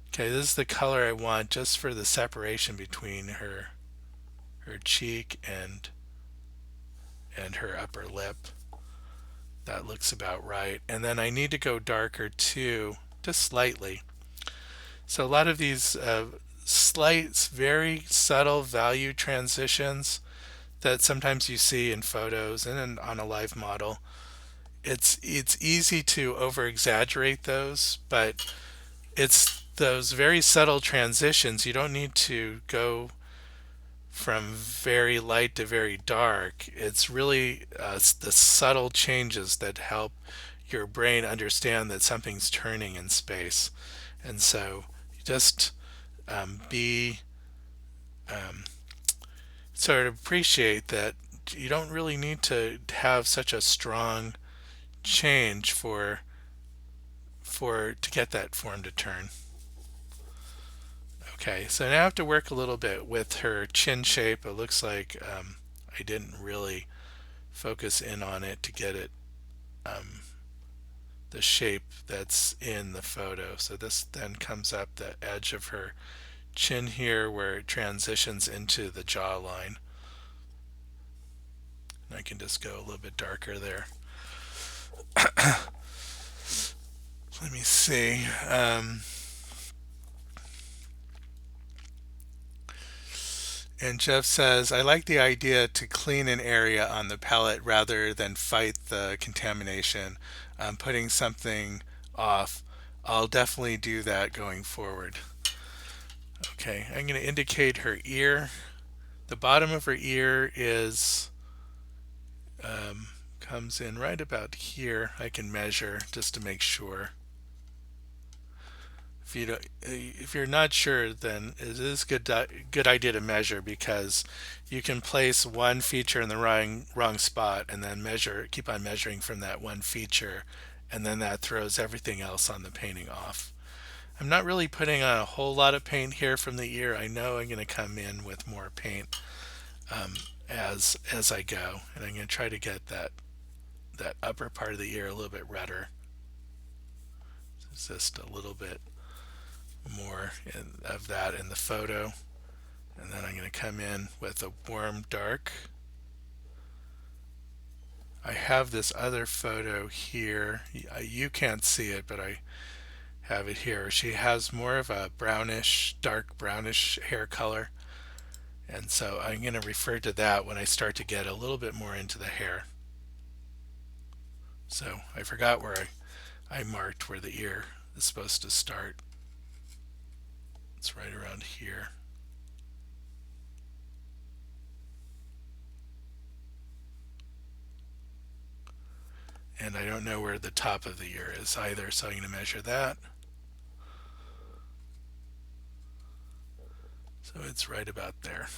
Okay, this is the color I want just for the separation between her cheek and her upper lip. That looks about right. And then I need to go darker too, just slightly. So a lot of these slight, very subtle value transitions that sometimes you see in photos and on a live model, it's easy to over exaggerate those, but it's those very subtle transitions. You don't need to go from very light to very dark. It's really the subtle changes that help your brain understand that something's turning in space. And so just be sort of appreciate that you don't really need to have such a strong change for to get that form to turn. Okay, so now I have to work a little bit with her chin shape. It looks like I didn't really focus in on it to get it the shape that's in the photo. So this then comes up the edge of her chin here where it transitions into the jawline. And I can just go a little bit darker there. Let me see. And Jeff says, I like the idea to clean an area on the palette rather than fight the contamination. Putting something off. I'll definitely do that going forward. Okay, I'm going to indicate her ear. The bottom of her ear is comes in right about here. I can measure just to make sure. If you're not sure, then it is good idea to measure, because you can place one feature in the wrong spot and then keep on measuring from that one feature, and then that throws everything else on the painting off. I'm not really putting on a whole lot of paint here from the ear. I know I'm going to come in with more paint as I go, and I'm going to try to get that upper part of the ear a little bit redder. It's just a little bit more of that in the photo, and then I'm going to come in with a warm dark. I have this other photo here. You can't see it, but I have it here. She has more of a dark brownish hair color, and so I'm going to refer to that when I start to get a little bit more into the hair. So I forgot where I marked where the ear is supposed to start. It's right around here. And I don't know where the top of the ear is either, so I'm going to measure that. So it's right about there.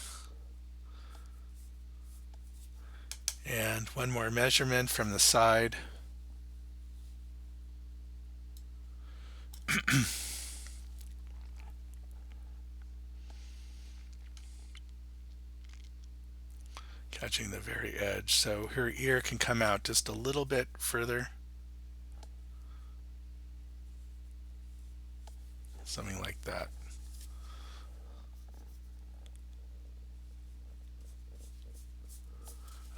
And one more measurement from the side. Catching the very edge, so her ear can come out just a little bit further. Something like that.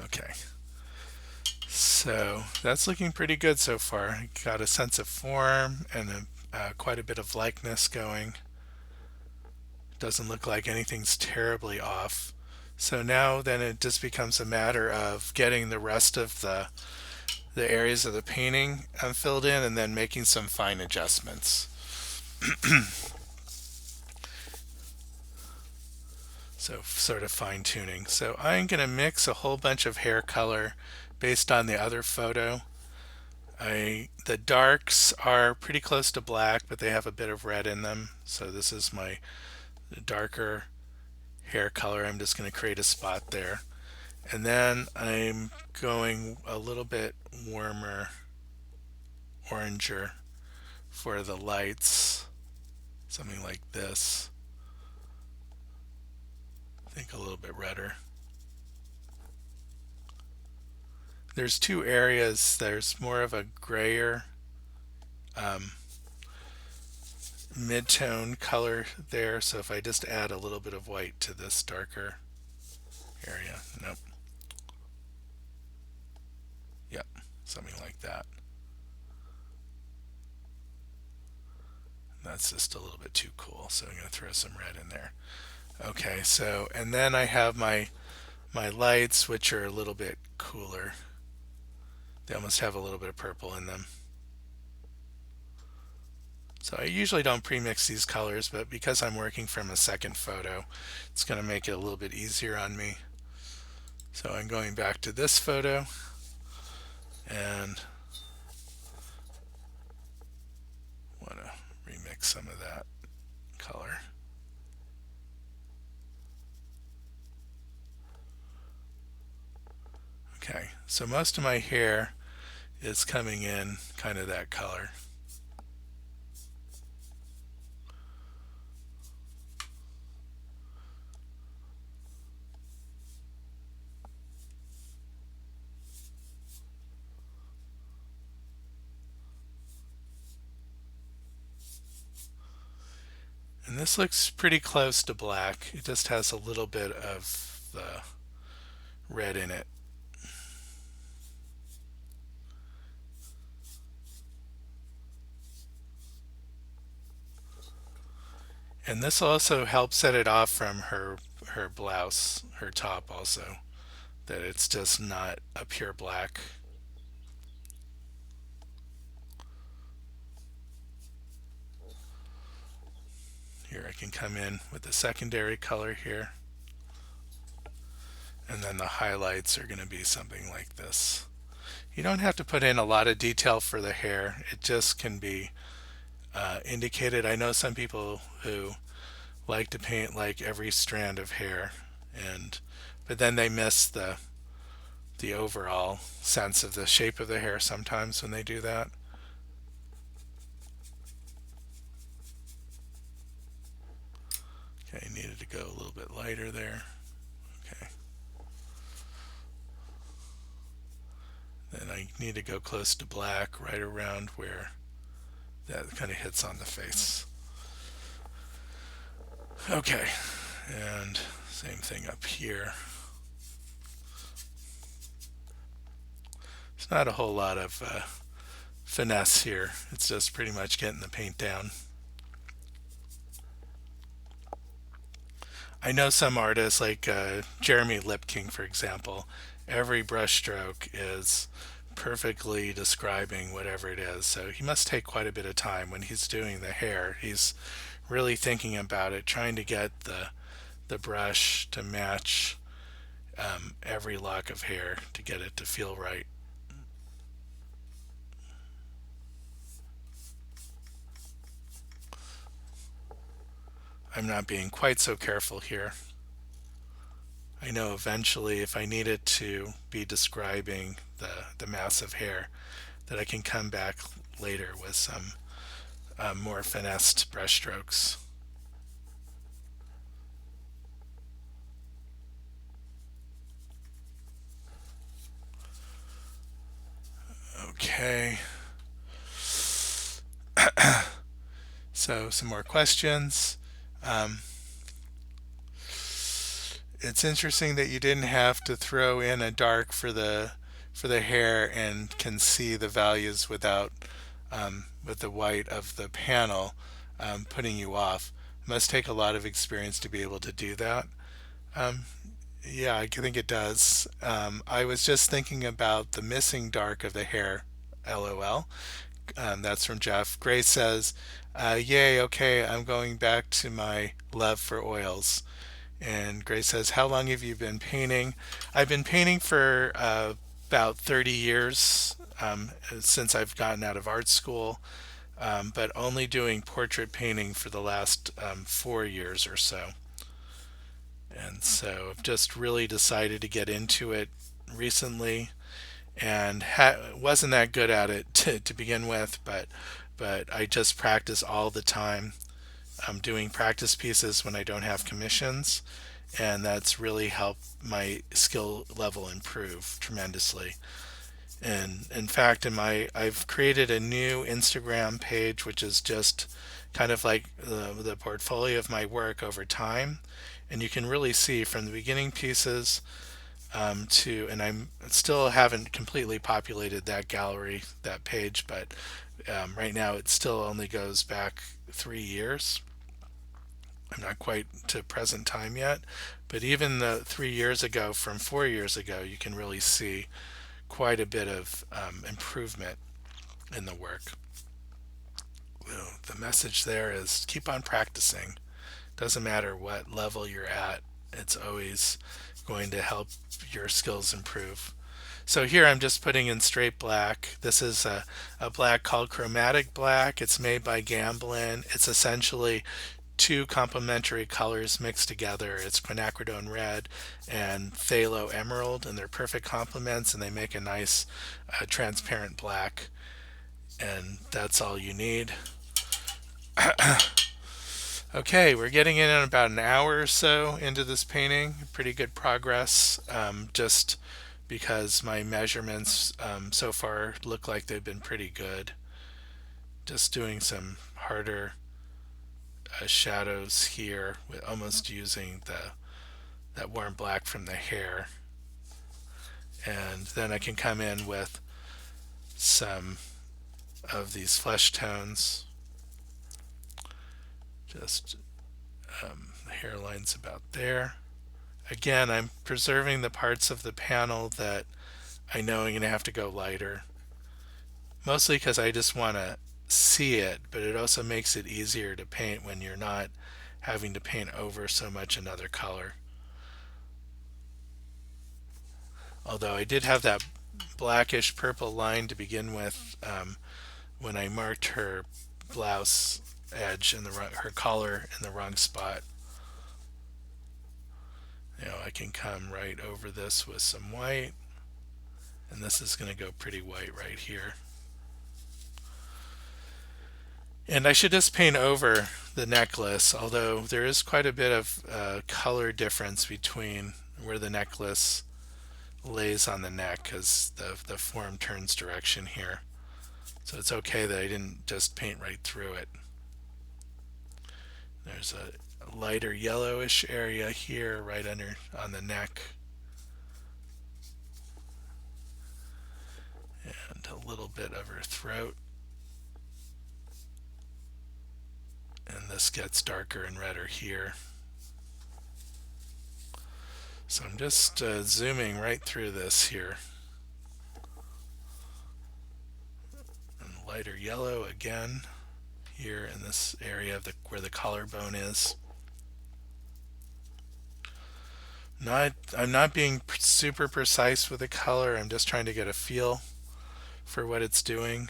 Okay, so that's looking pretty good so far. Got a sense of form and quite a bit of likeness going. Doesn't look like anything's terribly off. So now then it just becomes a matter of getting the rest of the areas of the painting filled in, and then making some fine adjustments. So sort of fine tuning. So I'm going to mix a whole bunch of hair color based on the other photo. The darks are pretty close to black, but they have a bit of red in them. So this is my darker hair color. I'm just going to create a spot there. And then I'm going a little bit warmer, oranger for the lights. Something like this. I think a little bit redder. There's two areas. There's more of a grayer mid-tone color there, so if I just add a little bit of white to this darker area, nope, yep, something like that. That's just a little bit too cool, so I'm going to throw some red in there. Okay, so and then I have my lights, which are a little bit cooler. They almost have a little bit of purple in them. So I usually don't pre-mix these colors, but because I'm working from a second photo, it's going to make it a little bit easier on me. So I'm going back to this photo and want to remix some of that color. So most of my hair is coming in kind of that color. And this looks pretty close to black. It just has a little bit of the red in it. And this also helps set it off from her blouse, her top also, that it's just not a pure black. Here I can come in with the secondary color here. And then the highlights are going to be something like this. You don't have to put in a lot of detail for the hair. It just can be indicated. I know some people who like to paint like every strand of hair, and but then they miss the overall sense of the shape of the hair sometimes when they do that. Okay, needed to go a little bit lighter there. Okay. Then I need to go close to black right around where that kind of hits on the face. Okay, and same thing up here. It's not a whole lot of finesse here. It's just pretty much getting the paint down. I know some artists like Jeremy Lipking, for example, every brushstroke is perfectly describing whatever it is. So he must take quite a bit of time when he's doing the hair. He's really thinking about it, trying to get the brush to match every lock of hair to get it to feel right. I'm not being quite so careful here. I know eventually if I needed to be describing the mass of hair that I can come back later with some more finessed brushstrokes. Okay. So some more questions. Um, it's interesting that you didn't have to throw in a dark for the hair and can see the values without with the white of the panel putting you off. It must take a lot of experience to be able to do that. Um, yeah, I think it does. I was just thinking about the missing dark of the hair. LOL. That's from Jeff. Grace says, "Yay, okay, I'm going back to my love for oils." And Grace says, "How long have you been painting?" I've been painting for about 30 years since I've gotten out of art school, but only doing portrait painting for the last 4 years or so. And so I've just really decided to get into it recently and wasn't that good at it to begin with, but I just practice all the time. I'm doing practice pieces when I don't have commissions, and that's really helped my skill level improve tremendously. And in fact, I've created a new Instagram page, which is just kind of like the portfolio of my work over time. And you can really see from the beginning pieces and I'm still haven't completely populated that gallery, that page, but right now it still only goes back 3 years. I'm not quite to present time yet, but even the 3 years ago from 4 years ago, you can really see quite a bit of improvement in the work. Well, the message there is keep on practicing. Doesn't matter what level you're at, it's always going to help your skills improve. So here I'm just putting in straight black. This is a black called Chromatic Black. It's made by Gamblin. It's essentially two complementary colors mixed together. It's quinacridone red and phthalo emerald, and they're perfect complements, and they make a nice transparent black. And that's all you need. Okay, we're getting in about an hour or so into this painting. Pretty good progress, just because my measurements so far look like they've been pretty good. Just doing some harder shadows here, with almost using that warm black from the hair. And then I can come in with some of these flesh tones. Just the hairline's about there. Again, I'm preserving the parts of the panel that I know I'm going to have to go lighter. Mostly because I just want to see it, but it also makes it easier to paint when you're not having to paint over so much another color. Although I did have that blackish purple line to begin with when I marked her blouse edge and her collar in the wrong spot. I can come right over this with some white, and this is going to go pretty white right here. And I should just paint over the necklace, although there is quite a bit of color difference between where the necklace lays on the neck, because the form turns direction here. So it's okay that I didn't just paint right through it. There's a lighter yellowish area here right under on the neck, and a little bit of her throat. And this gets darker and redder here. So I'm just zooming right through this here. And lighter yellow again here in this area of where the collarbone is. I'm not being super precise with the color. I'm just trying to get a feel for what it's doing.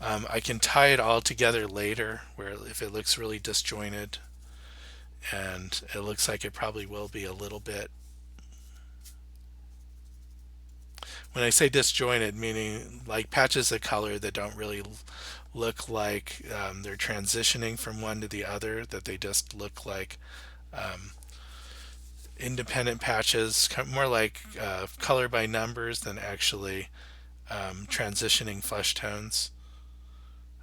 I can tie it all together later, where if it looks really disjointed, and it looks like it probably will be a little bit. When I say disjointed, meaning like patches of color that don't really look like they're transitioning from one to the other, that they just look like independent patches, more like color by numbers than actually transitioning flesh tones.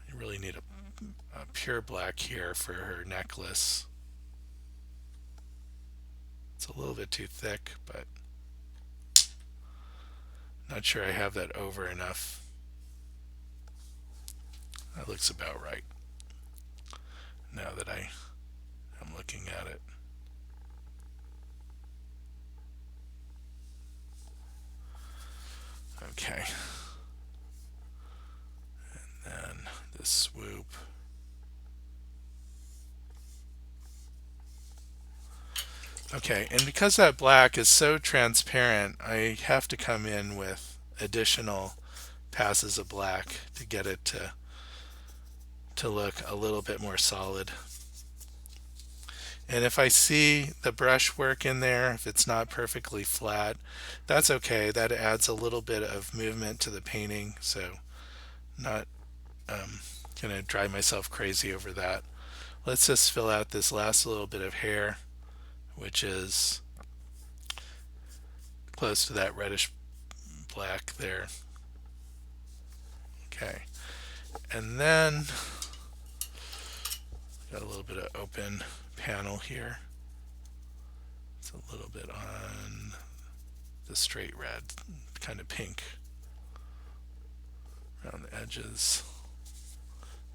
You really need a pure black here for her necklace. It's a little bit too thick, but not sure I have that over enough. That looks about right now that I'm looking at it. Okay. And then this swoop. Okay, and because that black is so transparent, I have to come in with additional passes of black to get it to look a little bit more solid. And if I see the brush work in there, if it's not perfectly flat, that's okay. That adds a little bit of movement to the painting, so not gonna drive myself crazy over that. Let's just fill out this last little bit of hair, which is close to that reddish black there. Okay, and then got a little bit of open panel here. It's a little bit on the straight red, kind of pink around the edges.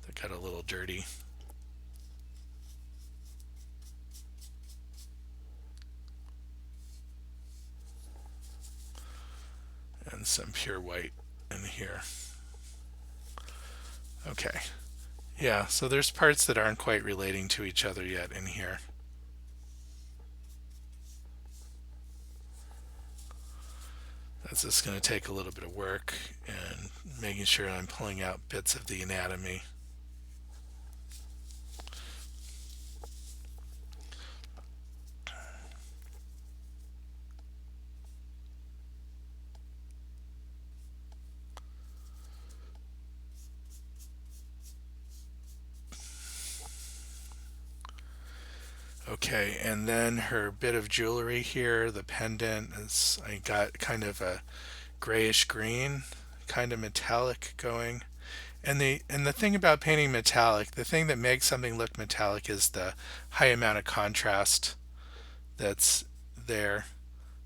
That got a little dirty. And some pure white in here. Okay. Yeah, so there's parts that aren't quite relating to each other yet in here. That's just going to take a little bit of work and making sure I'm pulling out bits of the anatomy. Okay, and then her bit of jewelry here, the pendant is, I got kind of a grayish green, kind of metallic going. And the thing about painting metallic, the thing that makes something look metallic is the high amount of contrast that's there.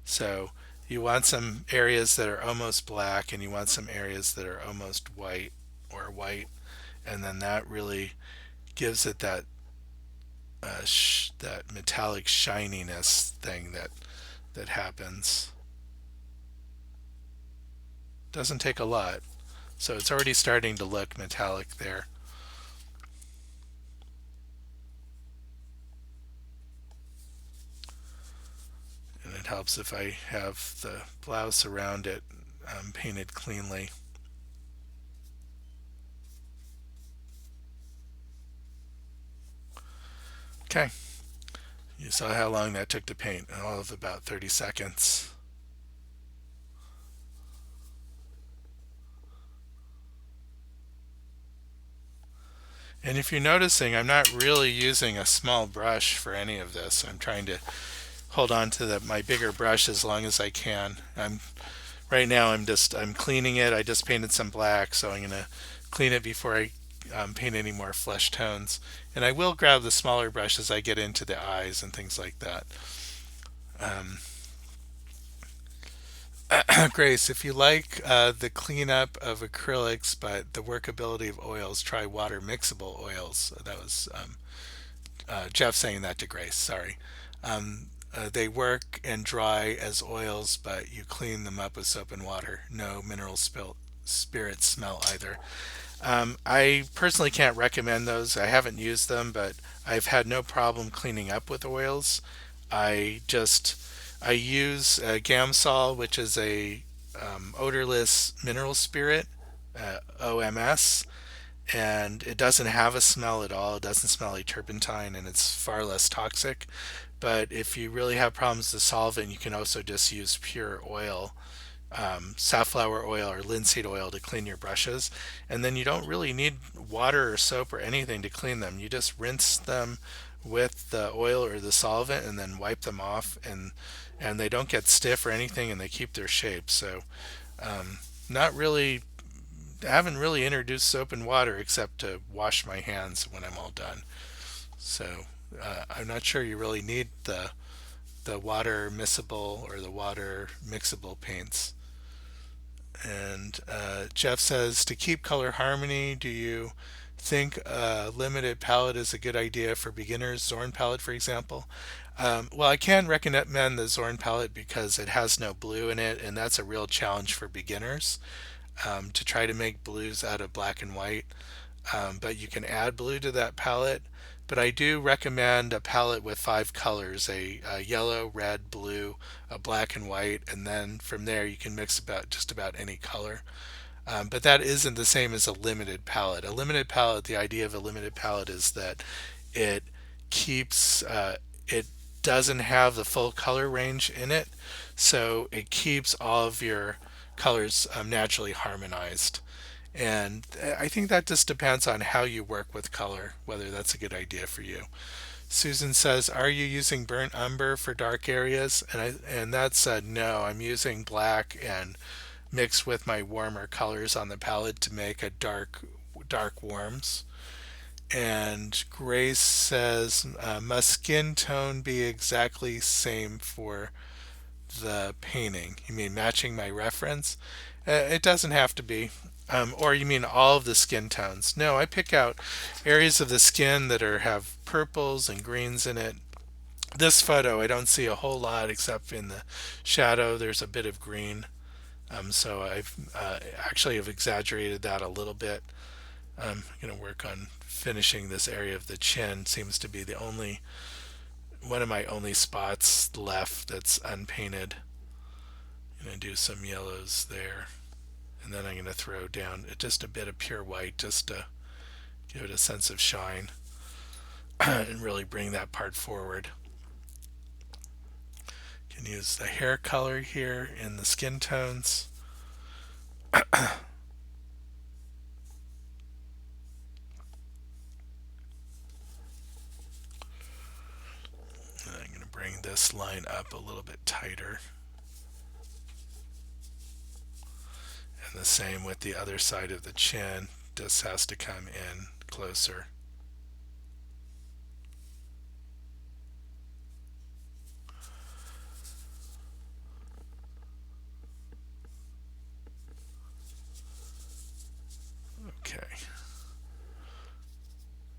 So you want some areas that are almost black and you want some areas that are almost white or white, and then that really gives it that metallic shininess thing that happens. Doesn't take a lot, so it's already starting to look metallic there. And it helps if I have the blouse around it painted cleanly. Okay, you saw how long that took to paint, all of about 30 seconds. And if you're noticing, I'm not really using a small brush for any of this. I'm trying to hold on to my bigger brush as long as I can. Right now I'm cleaning it. I just painted some black, so I'm gonna clean it before I paint any more flesh tones. And I will grab the smaller brush as I get into the eyes and things like that. Um, Grace, if you like the cleanup of acrylics but the workability of oils, try water mixable oils. That was Jeff saying that to Grace. Sorry. They work and dry as oils, but you clean them up with soap and water. No mineral spirits smell either. I personally can't recommend those. I haven't used them, but I've had no problem cleaning up with oils. I just I use Gamsol, which is a odorless mineral spirit, OMS, and it doesn't have a smell at all. It doesn't smell like turpentine, and it's far less toxic. But if you really have problems with the solvent, you can also just use pure oil, safflower oil or linseed oil to clean your brushes. And then you don't really need water or soap or anything to clean them. You just rinse them with the oil or the solvent and then wipe them off, and they don't get stiff or anything, and they keep their shape. So not really, I haven't really introduced soap and water except to wash my hands when I'm all done. So I'm not sure you really need the water miscible or the water mixable paints. And Jeff says, to keep color harmony, do you think a limited palette is a good idea for beginners? Zorn palette, for example. Well, I can recommend the Zorn palette because it has no blue in it, and that's a real challenge for beginners to try to make blues out of black and white. But you can add blue to that palette. But I do recommend a palette with 5 colors, a yellow, red, blue, a black and white, and then from there you can mix about just about any color. But that isn't the same as a limited palette. A limited palette, the idea of a limited palette is that it it doesn't have the full color range in it, so it keeps all of your colors naturally harmonized. And I think that just depends on how you work with color, whether that's a good idea for you. Susan says, "Are you using burnt umber for dark areas?" And that's no. I'm using black and mixed with my warmer colors on the palette to make a dark warms. And Grace says, "Must skin tone be exactly same for the painting? You mean matching my reference?" It doesn't have to be. Or you mean all of the skin tones? No, I pick out areas of the skin that have purples and greens in it. This photo, I don't see a whole lot except in the shadow. There's a bit of green. So I've actually have exaggerated that a little bit. I'm going to work on finishing this area of the chin. Seems to be the only one of my only spots left that's unpainted. I'm going to do some yellows there. And then I'm going to throw down just a bit of pure white just to give it a sense of shine and really bring that part forward. You can use the hair color here in the skin tones. this line up a little bit tighter. And the same with the other side of the chin. This has to come in closer. Okay.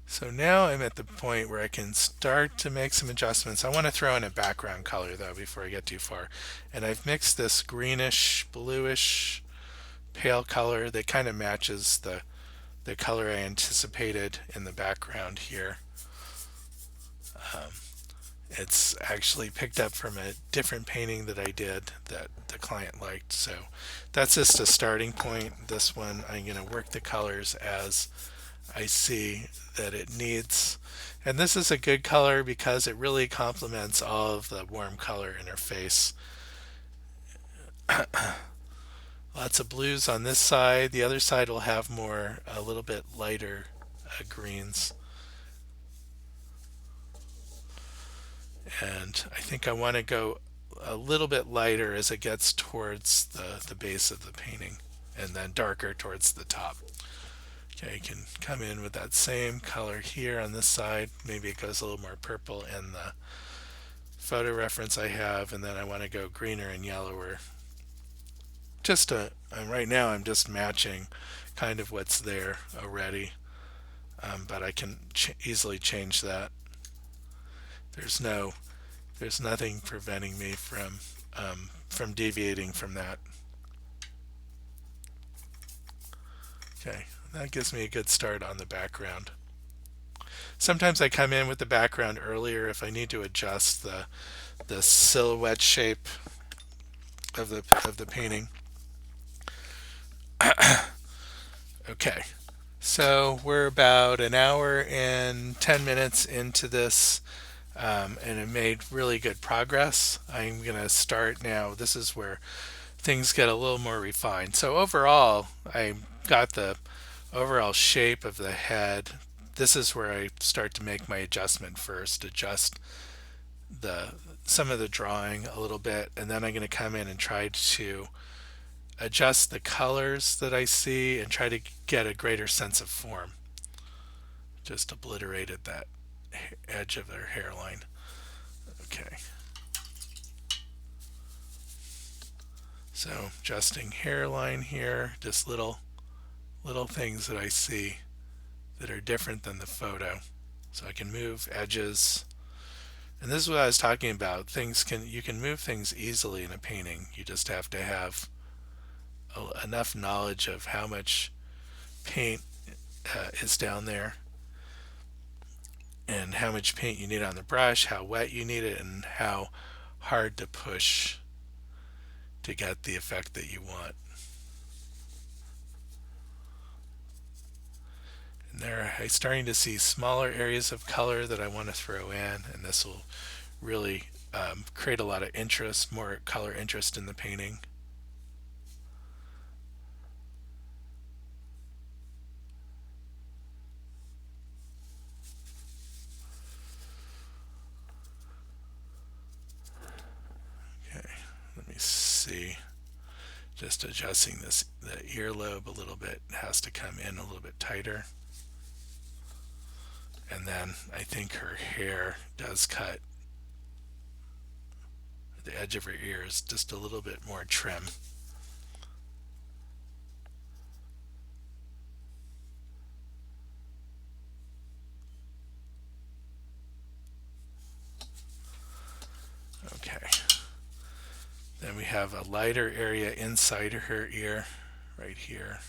So now I'm at the point where I can start to make some adjustments. I want to throw in a background color though before I get too far. And I've mixed this greenish, bluish, pale color that kind of matches the color I anticipated in the background here. It's actually picked up from a different painting that I did that the client liked. So that's just a starting point. This one, I'm going to work the colors as I see that it needs. And this is a good color because it really complements all of the warm color in her face. Lots of blues on this side. The other side will have more, a little bit lighter greens. And I think I want to go a little bit lighter as it gets towards the base of the painting, and then darker towards the top. Okay, you can come in with that same color here on this side. Maybe it goes a little more purple in the photo reference I have, and then I want to go greener and yellower. Right now I'm just matching kind of what's there already, but I can easily change that. There's nothing preventing me from deviating from that. Okay, that gives me a good start on the background. Sometimes I come in with the background earlier if I need to adjust the silhouette shape of the painting. Okay, so we're about an hour and 10 minutes into this, and it made really good progress. I'm going to start now. This is where things get a little more refined. So overall, I got the overall shape of the head. This is where I start to make my adjustment first, adjust some of the drawing a little bit, and then I'm going to come in and try to adjust the colors that I see and try to get a greater sense of form. Just obliterated that edge of their hairline. Okay. So adjusting hairline here, just little things that I see that are different than the photo. So I can move edges. And this is what I was talking about. You can move things easily in a painting. You just have to have enough knowledge of how much paint is down there and how much paint you need on the brush, how wet you need it, and how hard to push to get the effect that you want. And there I'm starting to see smaller areas of color that I want to throw in, and this will really create a lot of interest, more color interest in the painting. Okay, let me see. Just adjusting the earlobe a little bit. It has to come in a little bit tighter. And then I think her hair does cut the edge of her ears just a little bit more trim. Okay. Then we have a lighter area inside her ear right here.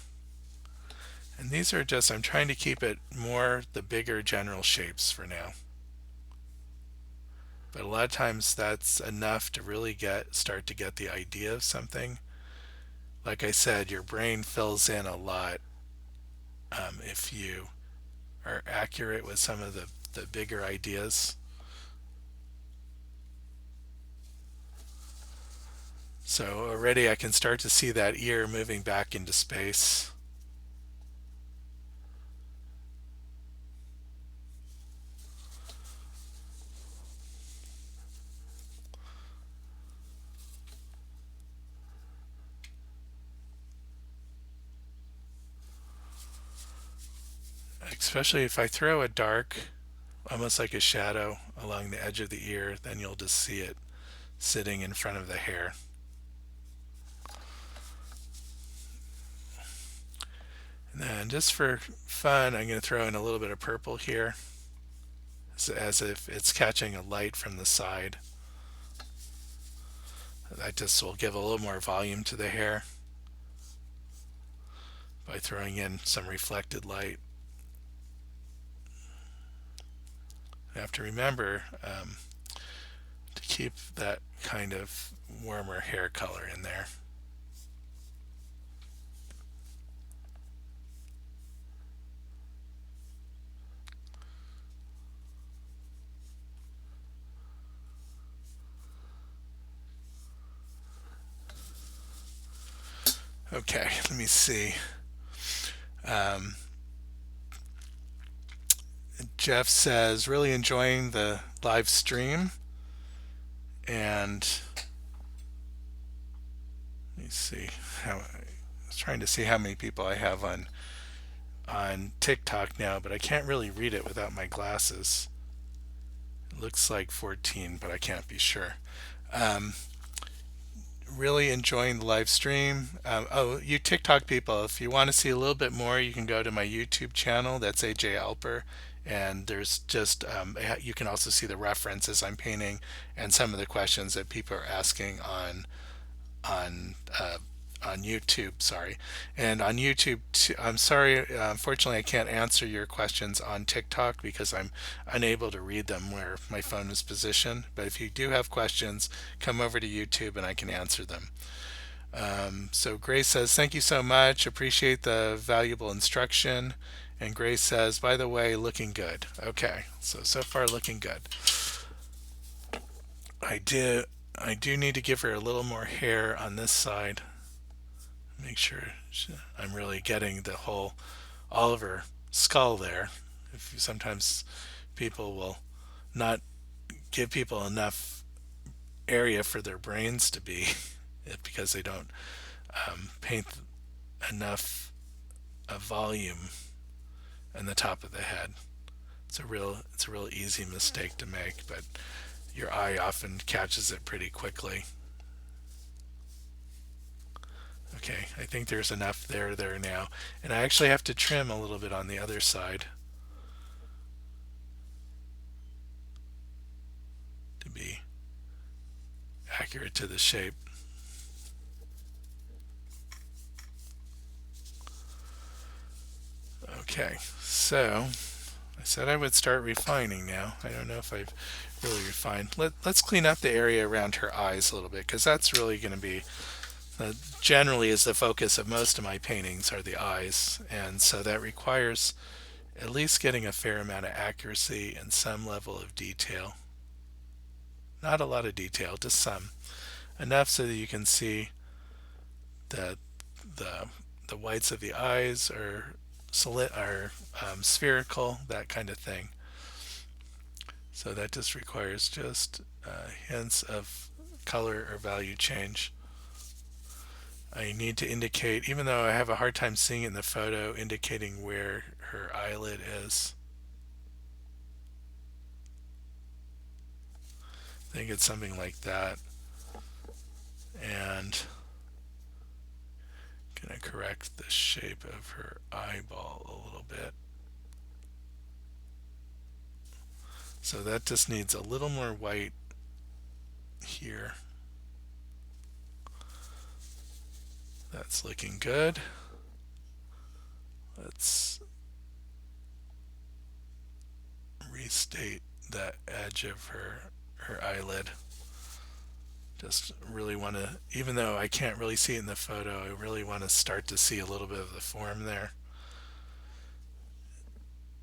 And these are just, I'm trying to keep it more the bigger general shapes for now. But a lot of times that's enough to really start to get the idea of something. Like I said, your brain fills in a lot if you are accurate with some of the bigger ideas. So already I can start to see that ear moving back into space. especially if I throw a dark, almost like a shadow along the edge of the ear, then you'll just see it sitting in front of the hair. And then just for fun, I'm going to throw in a little bit of purple here, as if it's catching a light from the side. That just will give a little more volume to the hair by throwing in some reflected light. You have to remember to keep that kind of warmer hair color in there. Okay, let me see. Jeff says, really enjoying the live stream. And let me see. I was trying to see how many people I have on TikTok now, but I can't really read it without my glasses. It looks like 14, but I can't be sure. Really enjoying the live stream. Oh, you TikTok people, if you want to see a little bit more, you can go to my YouTube channel. That's AJ Alper. And there's just, you can also see the references I'm painting and some of the questions that people are asking on on YouTube, sorry. And on YouTube, I'm sorry, unfortunately I can't answer your questions on TikTok because I'm unable to read them where my phone is positioned. But if you do have questions, come over to YouTube and I can answer them. So Grace says, thank you so much. Appreciate the valuable instruction. And Grace says, by the way, looking good. Okay, so far looking good. I do need to give her a little more hair on this side. Make sure I'm really getting the whole, all of her skull there. Sometimes people will not give people enough area for their brains to be because they don't paint enough volume in the top of the head. It's a real easy mistake to make, but your eye often catches it pretty quickly. Okay, I think there's enough there now. And I actually have to trim a little bit on the other side to be accurate to the shape. Okay, so I said I would start refining now. I don't know if I've really refined. Let's clean up the area around her eyes a little bit because that's really going to be generally is the focus of most of my paintings are the eyes, and so that requires at least getting a fair amount of accuracy and some level of detail. Not a lot of detail, just some. Enough so that you can see that the whites of the eyes are spherical, that kind of thing. So that just requires just hints of color or value change. I need to indicate, even though I have a hard time seeing it in the photo, indicating where her eyelid is. I think it's something like that. And I'm going to correct the shape of her eyeball a little bit. So that just needs a little more white here. That's looking good. Let's restate that edge of her eyelid. Just really want to, even though I can't really see it in the photo, I really want to start to see a little bit of the form there.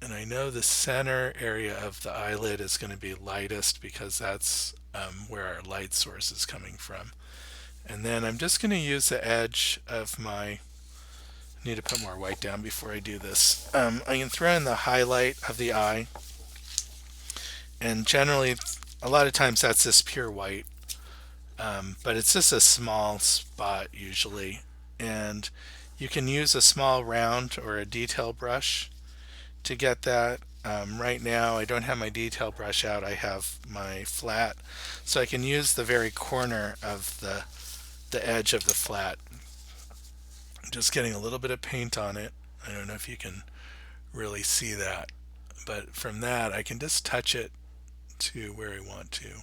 And I know the center area of the eyelid is going to be lightest because that's where our light source is coming from. And then I'm just going to use the edge of my, I need to put more white down before I do this. I can throw in the highlight of the eye, and generally a lot of times that's just pure white, but it's just a small spot usually, and you can use a small round or a detail brush to get that. Right now I don't have my detail brush out, I have my flat, so I can use the very corner of the edge of the flat. I'm just getting a little bit of paint on it. I don't know if you can really see that, but from that I can just touch it to where I want to.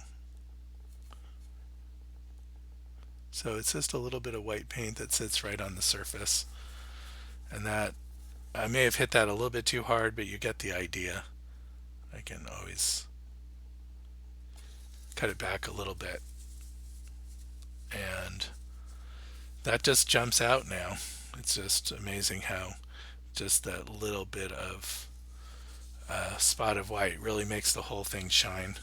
So it's just a little bit of white paint that sits right on the surface, and that I may have hit that a little bit too hard, but you get the idea. I can always cut it back a little bit, and that just jumps out now. It's just amazing how just that little bit of spot of white really makes the whole thing shine.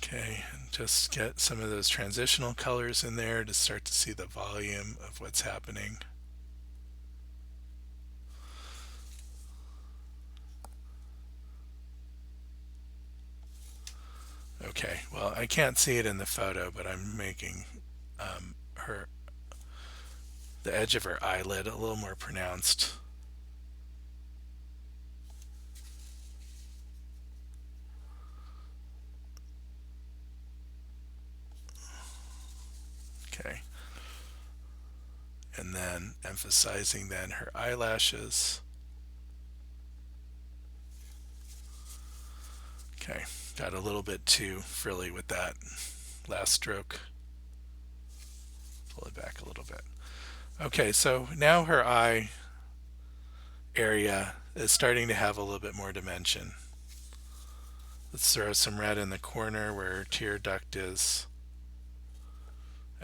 Okay, and just get some of those transitional colors in there to start to see the volume of what's happening. Okay, well, I can't see it in the photo, but I'm making her the edge of her eyelid a little more pronounced. Okay, and then emphasizing then her eyelashes. Okay, got a little bit too frilly with that last stroke. Pull it back a little bit. Okay, so now her eye area is starting to have a little bit more dimension. Let's throw some red in the corner where her tear duct is.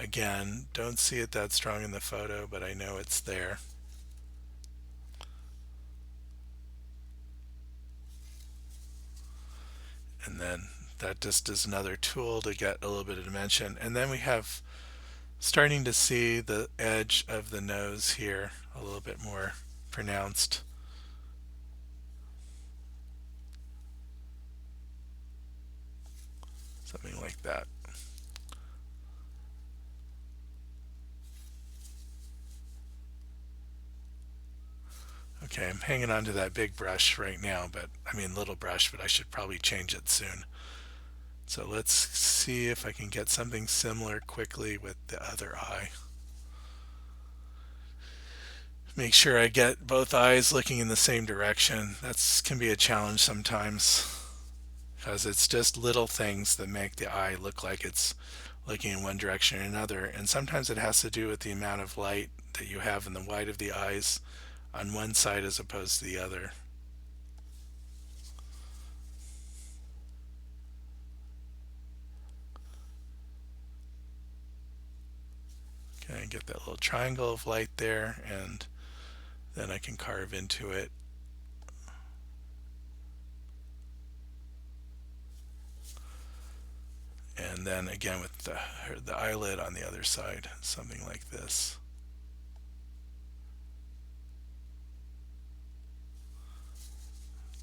Again, don't see it that strong in the photo, but I know it's there. And then that just is another tool to get a little bit of dimension. And then we have starting to see the edge of the nose here a little bit more pronounced. Something like that. Okay, I'm hanging on to that big brush right now, but I mean little brush, but I should probably change it soon. So let's see if I can get something similar quickly with the other eye. Make sure I get both eyes looking in the same direction. That can be a challenge sometimes because it's just little things that make the eye look like it's looking in one direction or another. And sometimes it has to do with the amount of light that you have in the white of the eyes on one side as opposed to the other. Okay, get that little triangle of light there, and then I can carve into it. And then again with the eyelid on the other side, something like this.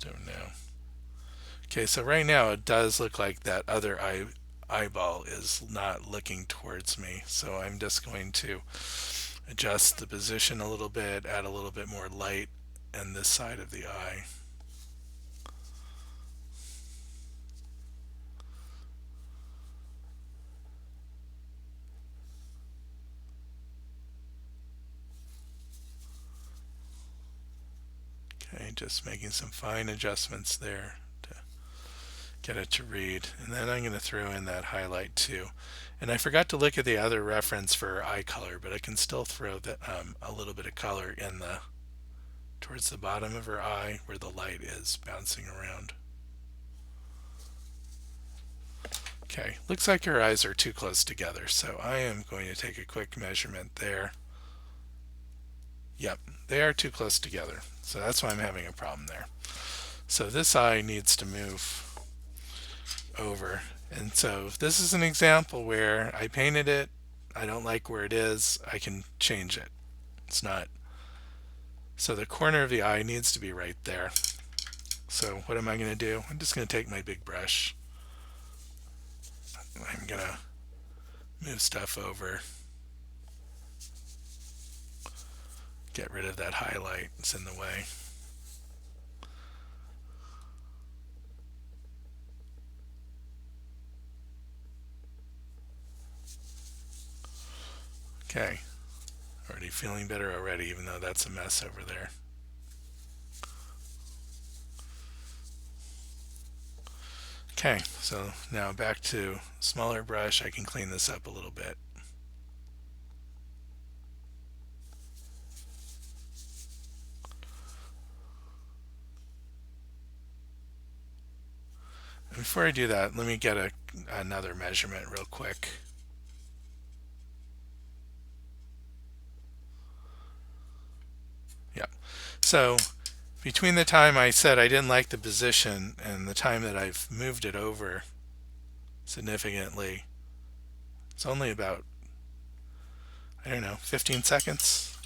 Don't know. Okay, so right now it does look like that other eyeball is not looking towards me. So I'm just going to adjust the position a little bit, add a little bit more light in this side of the eye. Okay, just making some fine adjustments there to get it to read. And then I'm going to throw in that highlight too. And I forgot to look at the other reference for eye color, but I can still throw that a little bit of color in the towards the bottom of her eye where the light is bouncing around. Okay, looks like her eyes are too close together, so I am going to take a quick measurement there. Yep, they are too close together, so that's why I'm having a problem there. So this eye needs to move over, and so if this is an example where I painted it, I don't like where it is, I can change it. It's not. So the corner of the eye needs to be right there. So what am I going to do? I'm just going to take my big brush I'm gonna move stuff over, get rid of that highlight, it's in the way. Okay, already feeling better already, even though that's a mess over there. Okay, so now back to smaller brush. I can clean this up a little bit. And before I do that, let me get another measurement real quick. Yeah. So between the time I said I didn't like the position and the time that I've moved it over significantly, it's only about, I don't know, 15 seconds.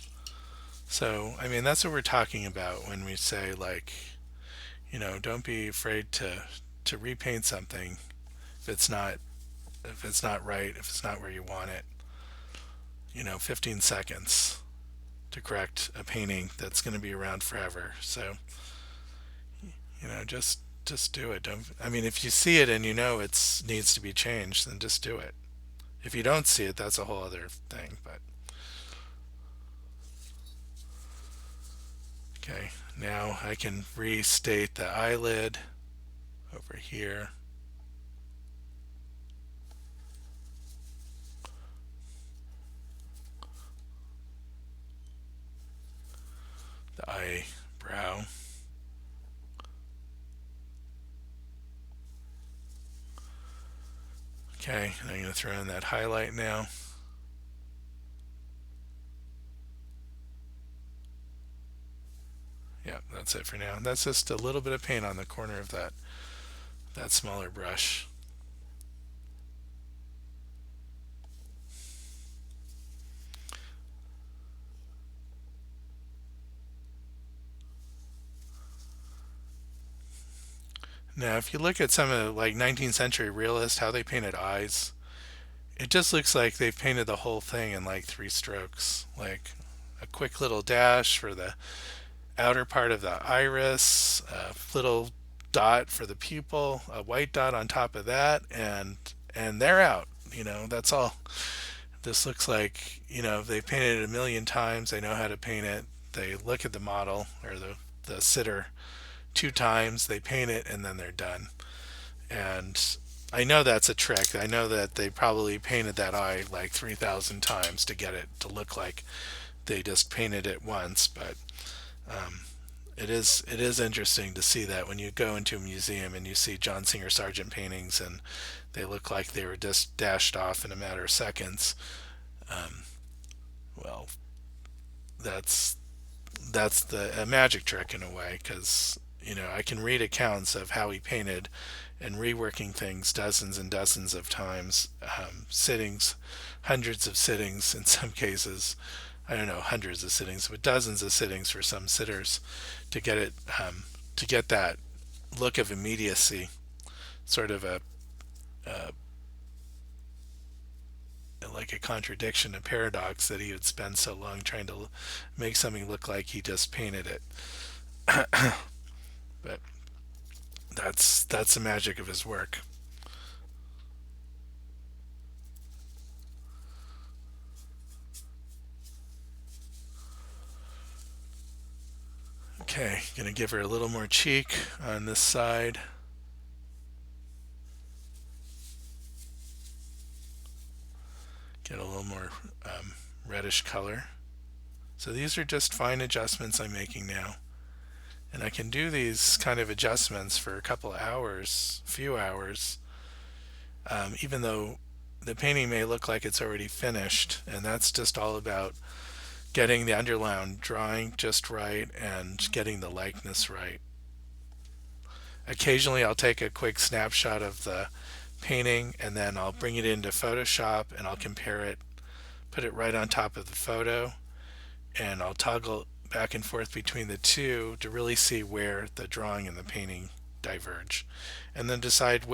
So, I mean, that's what we're talking about when we say, like, don't be afraid to repaint something if it's not if it's not right, if it's not where you want it. 15 seconds to correct a painting that's going to be around forever. So, just do it. Don't I mean, if you see it and you know it needs to be changed, then just do it. If you don't see it, that's a whole other thing. But okay, now I can restate the eyelid over here. The eyebrow. Okay, and I'm going to throw in that highlight now. Yeah, that's it for now. That's just a little bit of paint on the corner of that smaller brush. Now, if you look at some of like 19th century realists, how they painted eyes, it just looks like they've painted the whole thing in like 3 strokes. Like a quick little dash for the outer part of the iris, a little dot for the pupil, a white dot on top of that, and they're out. That's all. This looks like, they've painted it a million times. They know how to paint it. They look at the model or the sitter 2 times, they paint it, and then they're done. And I know that's a trick. I know that they probably painted that eye like 3,000 times to get it to look like they just painted it once. But um, it is interesting to see that when you go into a museum and you see John Singer Sargent paintings and they look like they were just dashed off in a matter of seconds. Um, well, that's that's a magic trick in a way, because I can read accounts of how he painted and reworking things dozens and dozens of times, sittings, hundreds of sittings in some cases. I don't know, hundreds of sittings, but dozens of sittings for some sitters to get it, to get that look of immediacy, sort of a like a contradiction, a paradox, that he would spend so long trying to make something look like he just painted it. But that's the magic of his work. Okay, gonna give her a little more cheek on this side. Get a little more reddish color. So these are just fine adjustments I'm making now. And I can do these kind of adjustments for a couple of hours, few hours, even though the painting may look like it's already finished. And that's just all about getting the underline drawing just right and getting the likeness right. Occasionally I'll take a quick snapshot of the painting and then I'll bring it into Photoshop and I'll compare it, put it right on top of the photo, and I'll toggle back and forth between the two to really see where the drawing and the painting diverge, and then decide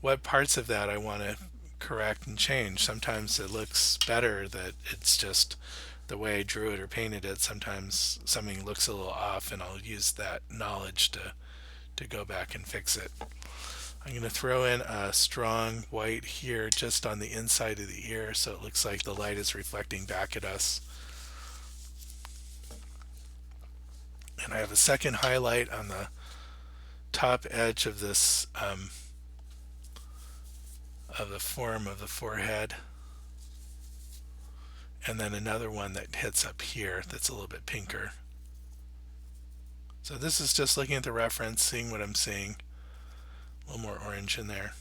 what parts of that I want to correct and change. Sometimes it looks better that it's just the way I drew it or painted it. Sometimes something looks a little off, and I'll use that knowledge to go back and fix it. I'm going to throw in a strong white here just on the inside of the ear so it looks like the light is reflecting back at us. And I have a second highlight on the top edge of this of the form of the forehead, and then another one that hits up here that's a little bit pinker. So this is just looking at the reference, seeing what I'm seeing. A little more orange in there.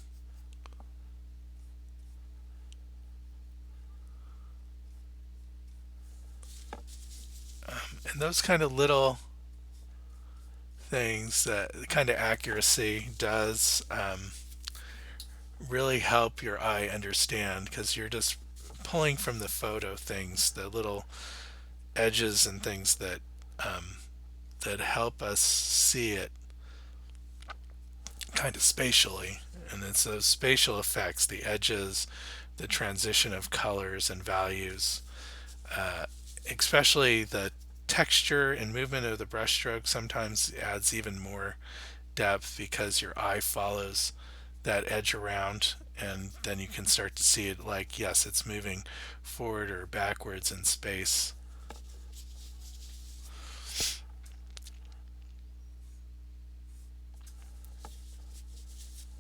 And those kind of little things, that kind of accuracy does really help your eye understand, because you're just pulling from the photo things, the little edges and things that help us see it kind of spatially. And it's those spatial effects, the edges, the transition of colors and values, especially the texture and movement of the brushstroke sometimes adds even more depth because your eye follows that edge around, and then you can start to see it like, yes, it's moving forward or backwards in space.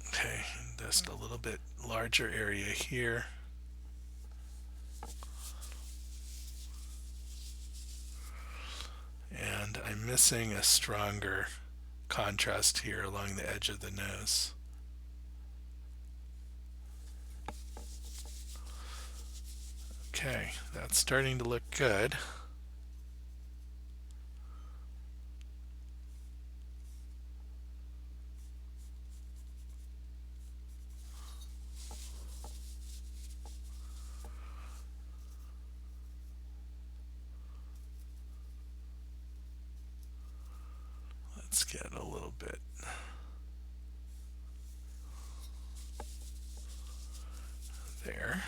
Okay, just a little bit larger area here. And I'm missing a stronger contrast here along the edge of the nose. Okay, that's starting to look good. Let's get a little bit there.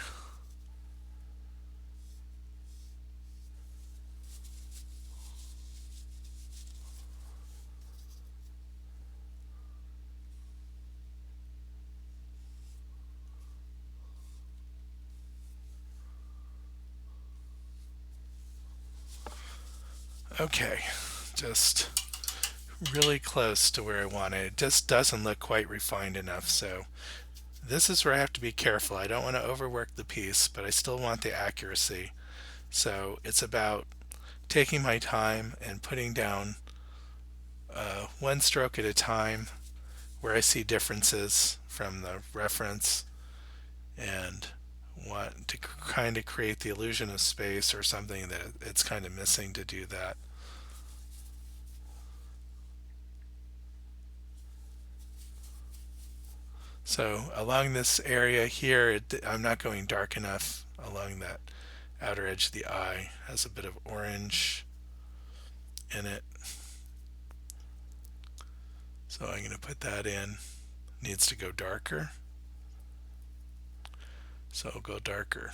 Okay, just really close to where I want it. It just doesn't look quite refined enough, so this is where I have to be careful. I don't want to overwork the piece, but I still want the accuracy. So it's about taking my time and putting down one stroke at a time where I see differences from the reference, and want to kind of create the illusion of space or something that it's kind of missing to do that. So along this area here, I'm not going dark enough along that outer edge of the eye. It has a bit of orange in it. So I'm going to put that in. Needs to go darker. So I'll go darker.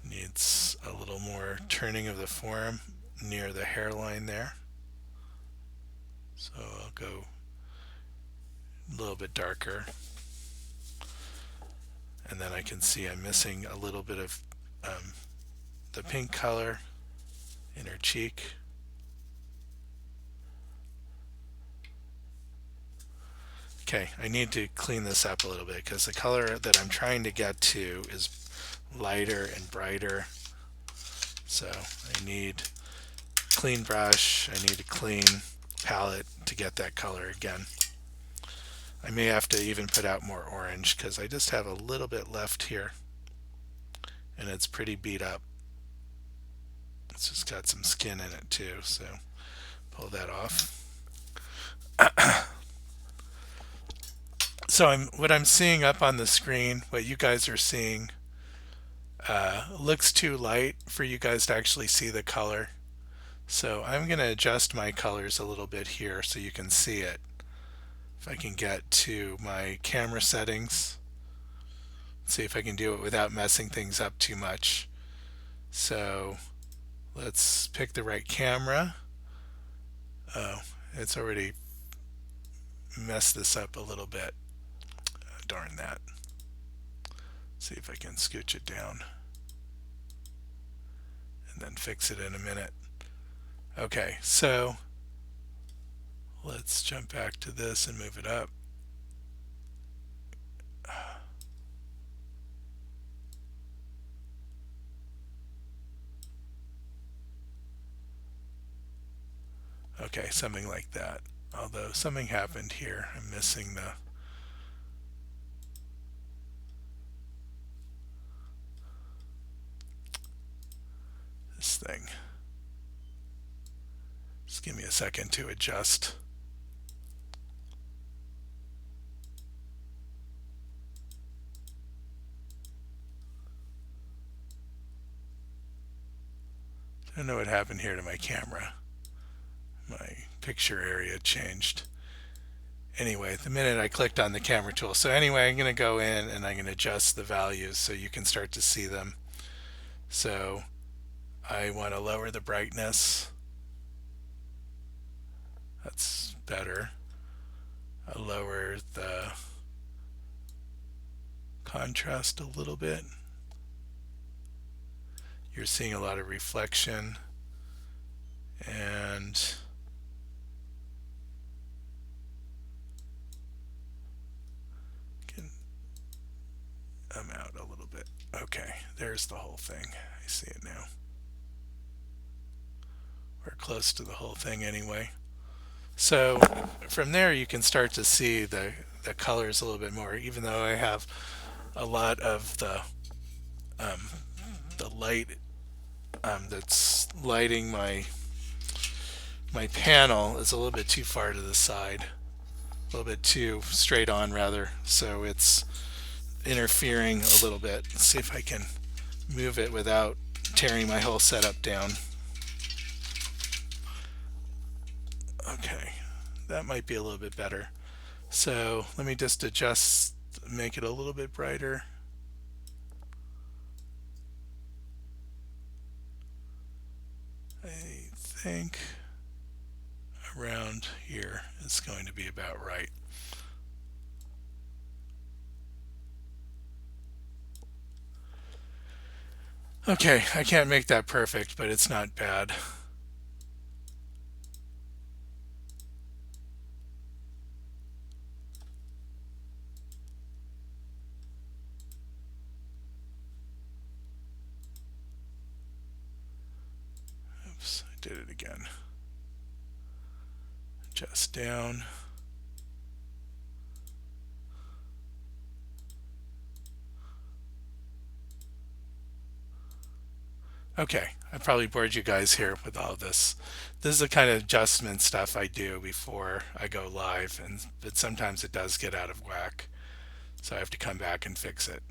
Needs a little more turning of the form near the hairline there. So I'll go a little bit darker. And then I can see I'm missing a little bit of the pink color in her cheek. Okay, I need to clean this up a little bit because the color that I'm trying to get to is lighter and brighter. So I need a clean brush, I need a clean palette to get that color again. I may have to even put out more orange because I just have a little bit left here and it's pretty beat up. It's just got some skin in it too, so pull that off. So what I'm seeing up on the screen, what you guys are seeing, looks too light for you guys to actually see the color. So I'm going to adjust my colors a little bit here so you can see it. If I can get to my camera settings, see if I can do it without messing things up too much. So let's pick the right camera. Oh, it's already messed this up a little bit. Darn that. See if I can scooch it down and then fix it in a minute. Okay, so let's jump back to this and move it up. Okay, something like that. Although something happened here. I'm missing this thing. Just give me a second to adjust. I don't know what happened here to my camera. My picture area changed. Anyway, the minute I clicked on the camera tool. So anyway, I'm going to go in and I'm going to adjust the values so you can start to see them. So I want to lower the brightness. That's better. I'll lower the contrast a little bit. You're seeing a lot of reflection, and I'm out a little bit. Okay, there's the whole thing. I see it now. We're close to the whole thing anyway. So from there you can start to see the colors a little bit more, even though I have a lot of the light that's lighting my panel is a little bit too far to the side, a little bit too straight on rather, so it's interfering a little bit. Let's see if I can move it without tearing my whole setup down. Okay, that might be a little bit better. So let me just adjust, make it a little bit brighter. I think around here is going to be about right. Okay, I can't make that perfect, but it's not bad. Oops, I did it again. Adjust down. Okay, I probably bored you guys here with all this. This is the kind of adjustment stuff I do before I go live, but sometimes it does get out of whack, so I have to come back and fix it.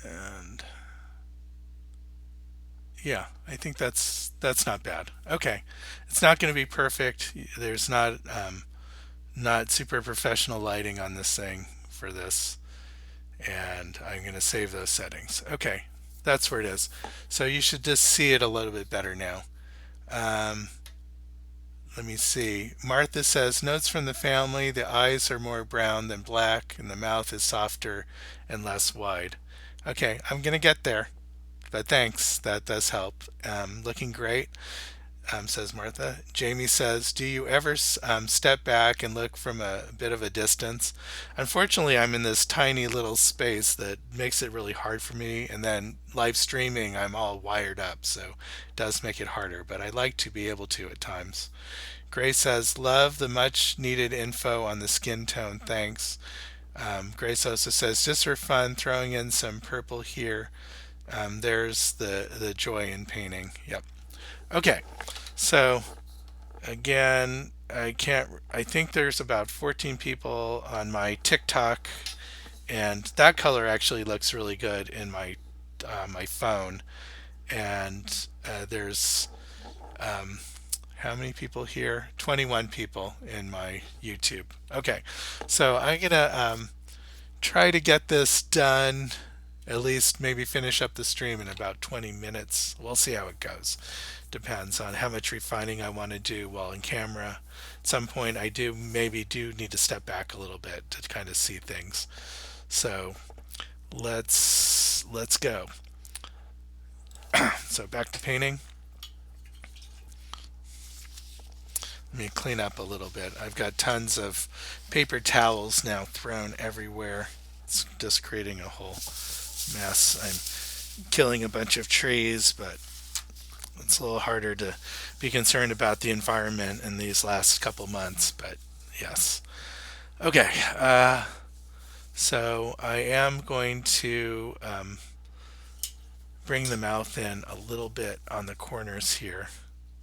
And yeah, I think that's not bad. Okay, it's not going to be perfect. There's not super professional lighting on this thing for this, and I'm going to save those settings. Okay, that's where it is. So you should just see it a little bit better now. Let me see. Martha says, notes from the family, the eyes are more brown than black, and the mouth is softer and less wide. Okay, I'm going to get there, but thanks. That does help. Looking great. Says Martha. Jamie says, do you ever step back and look from a bit of a distance? Unfortunately, I'm in this tiny little space that makes it really hard for me. And then live streaming, I'm all wired up, so it does make it harder. But I like to be able to at times. Grace says, love the much needed info on the skin tone. Thanks. Grace also says, just for fun, throwing in some purple here. There's the joy in painting. Yep. Okay, so again, I think there's about 14 people on my TikTok, and that color actually looks really good in my phone, and there's um, how many people here? 21 people in my YouTube. Okay, so I'm gonna try to get this done, at least maybe finish up the stream in about 20 minutes. We'll see how it goes. Depends on how much refining I want to do while in camera. At some point I do need to step back a little bit to kind of see things. So let's go. So back to painting. Let me clean up a little bit. I've got tons of paper towels now thrown everywhere. It's just creating a whole mess. I'm killing a bunch of trees, but it's a little harder to be concerned about the environment in these last couple months. But yes. Okay. So I am going to bring the mouth in a little bit on the corners here.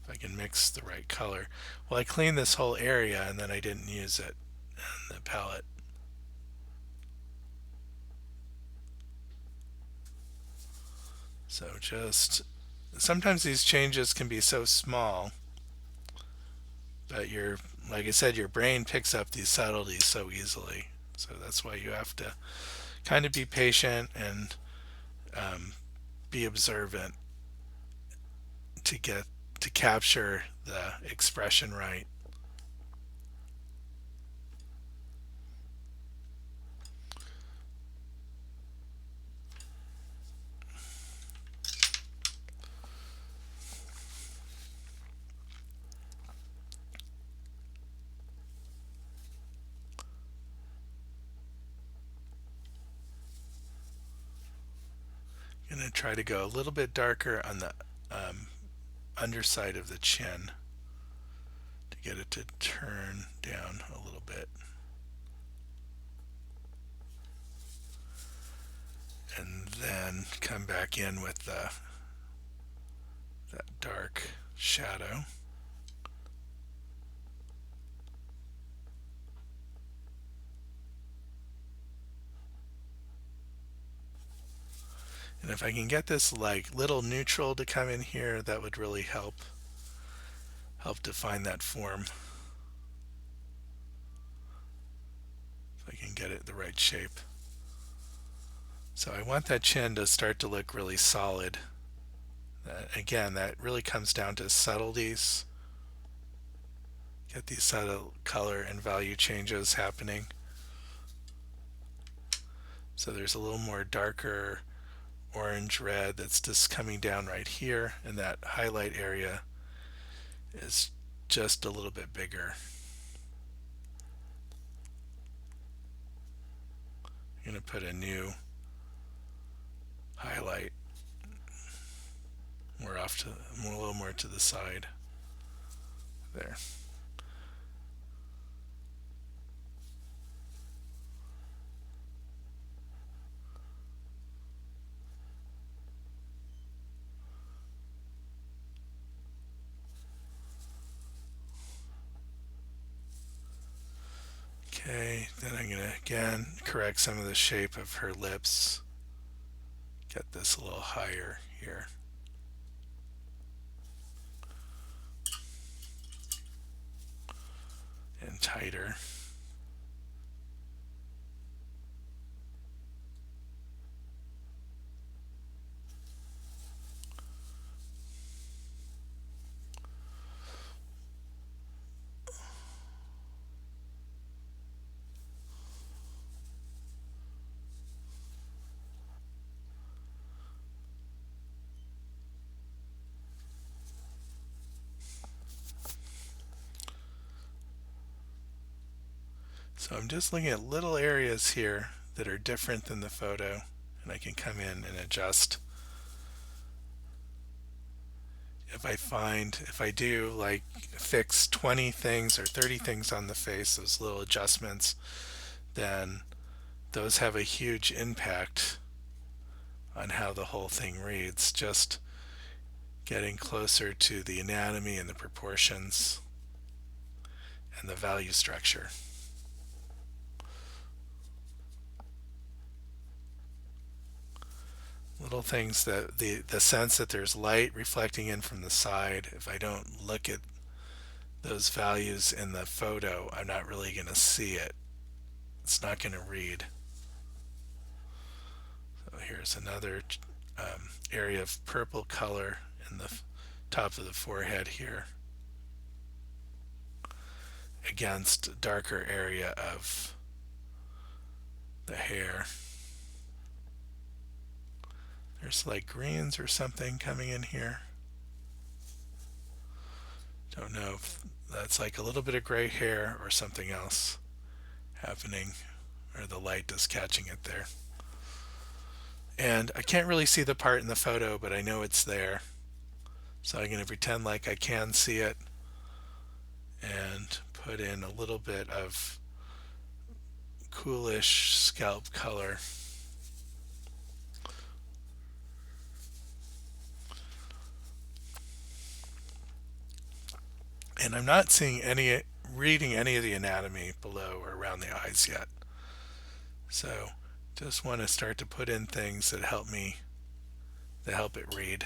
If I can mix the right color. Well, I cleaned this whole area and then I didn't use it in the palette. So just sometimes these changes can be so small, but like I said, your brain picks up these subtleties so easily. So that's why you have to kind of be patient and um, be observant to get to capture the expression right. I'm going to try to go a little bit darker on the underside of the chin to get it to turn down a little bit. And then come back in with that dark shadow. And if I can get this like little neutral to come in here, that would really help define that form. If I can get it the right shape. So I want that chin to start to look really solid. Again, that really comes down to subtleties. Get these subtle color and value changes happening. So there's a little more darker orange red that's just coming down right here, and that highlight area is just a little bit bigger. I'm going to put a new highlight a little more to the side there. Okay, then I'm going to again correct some of the shape of her lips. Get this a little higher here. And tighter. So I'm just looking at little areas here that are different than the photo, and I can come in and adjust. If I do like fix 20 things or 30 things on the face, those little adjustments, then those have a huge impact on how the whole thing reads. Just getting closer to the anatomy and the proportions and the value structure. Little things that the sense that there's light reflecting in from the side. If I don't look at those values in the photo, I'm not really going to see it. It's not going to read. So here's another area of purple color in the top of the forehead here against a darker area of the hair. There's like greens or something coming in here. Don't know if that's like a little bit of gray hair or something else happening, or the light is catching it there. And I can't really see the part in the photo, but I know it's there. So I'm going to pretend like I can see it and put in a little bit of coolish scalp color. And I'm not reading any of the anatomy below or around the eyes yet. So just want to start to put in things that help it read.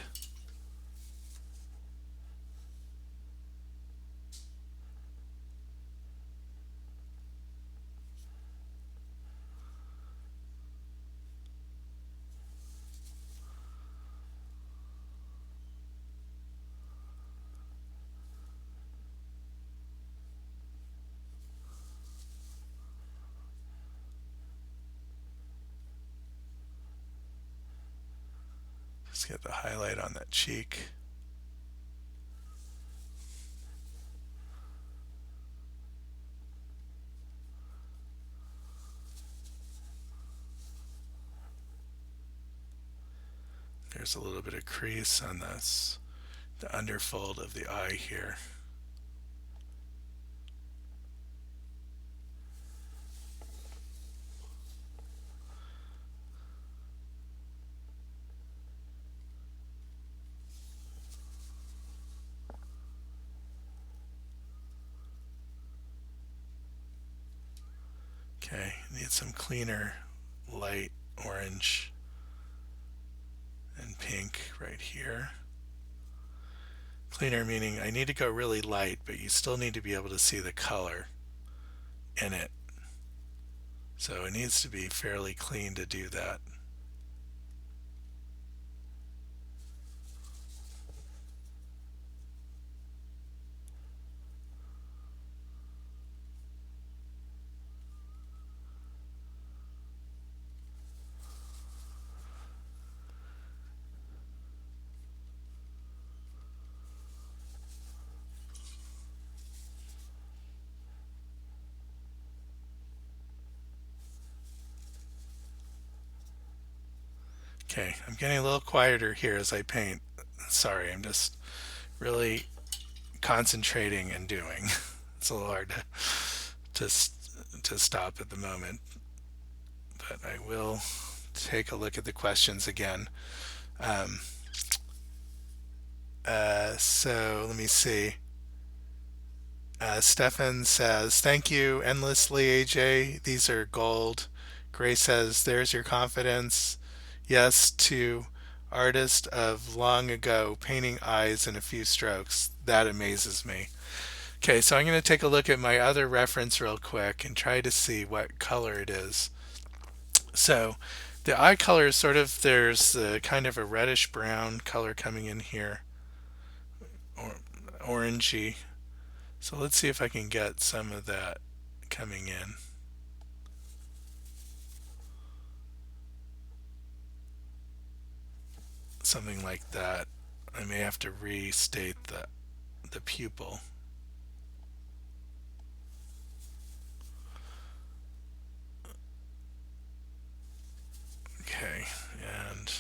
Just get the highlight on that cheek. There's a little bit of crease on the underfold of the eye here. Okay, need some cleaner light orange and pink right here. Cleaner meaning I need to go really light, but you still need to be able to see the color in it. So it needs to be fairly clean to do that. Okay, I'm getting a little quieter here as I paint. Sorry, I'm just really concentrating and doing. It's a little hard to stop at the moment, but I will take a look at the questions again. Um, so let me see. Stefan says, "Thank you endlessly, AJ. These are gold." Gray says, "There's your confidence. Yes to artist of long ago, painting eyes in a few strokes. That amazes me." Okay, so I'm going to take a look at my other reference real quick and try to see what color it is. So the eye color is there's kind of a reddish brown color coming in here, or orangey. So let's see if I can get some of that coming in. Something like that. I may have to restate the pupil. Okay, and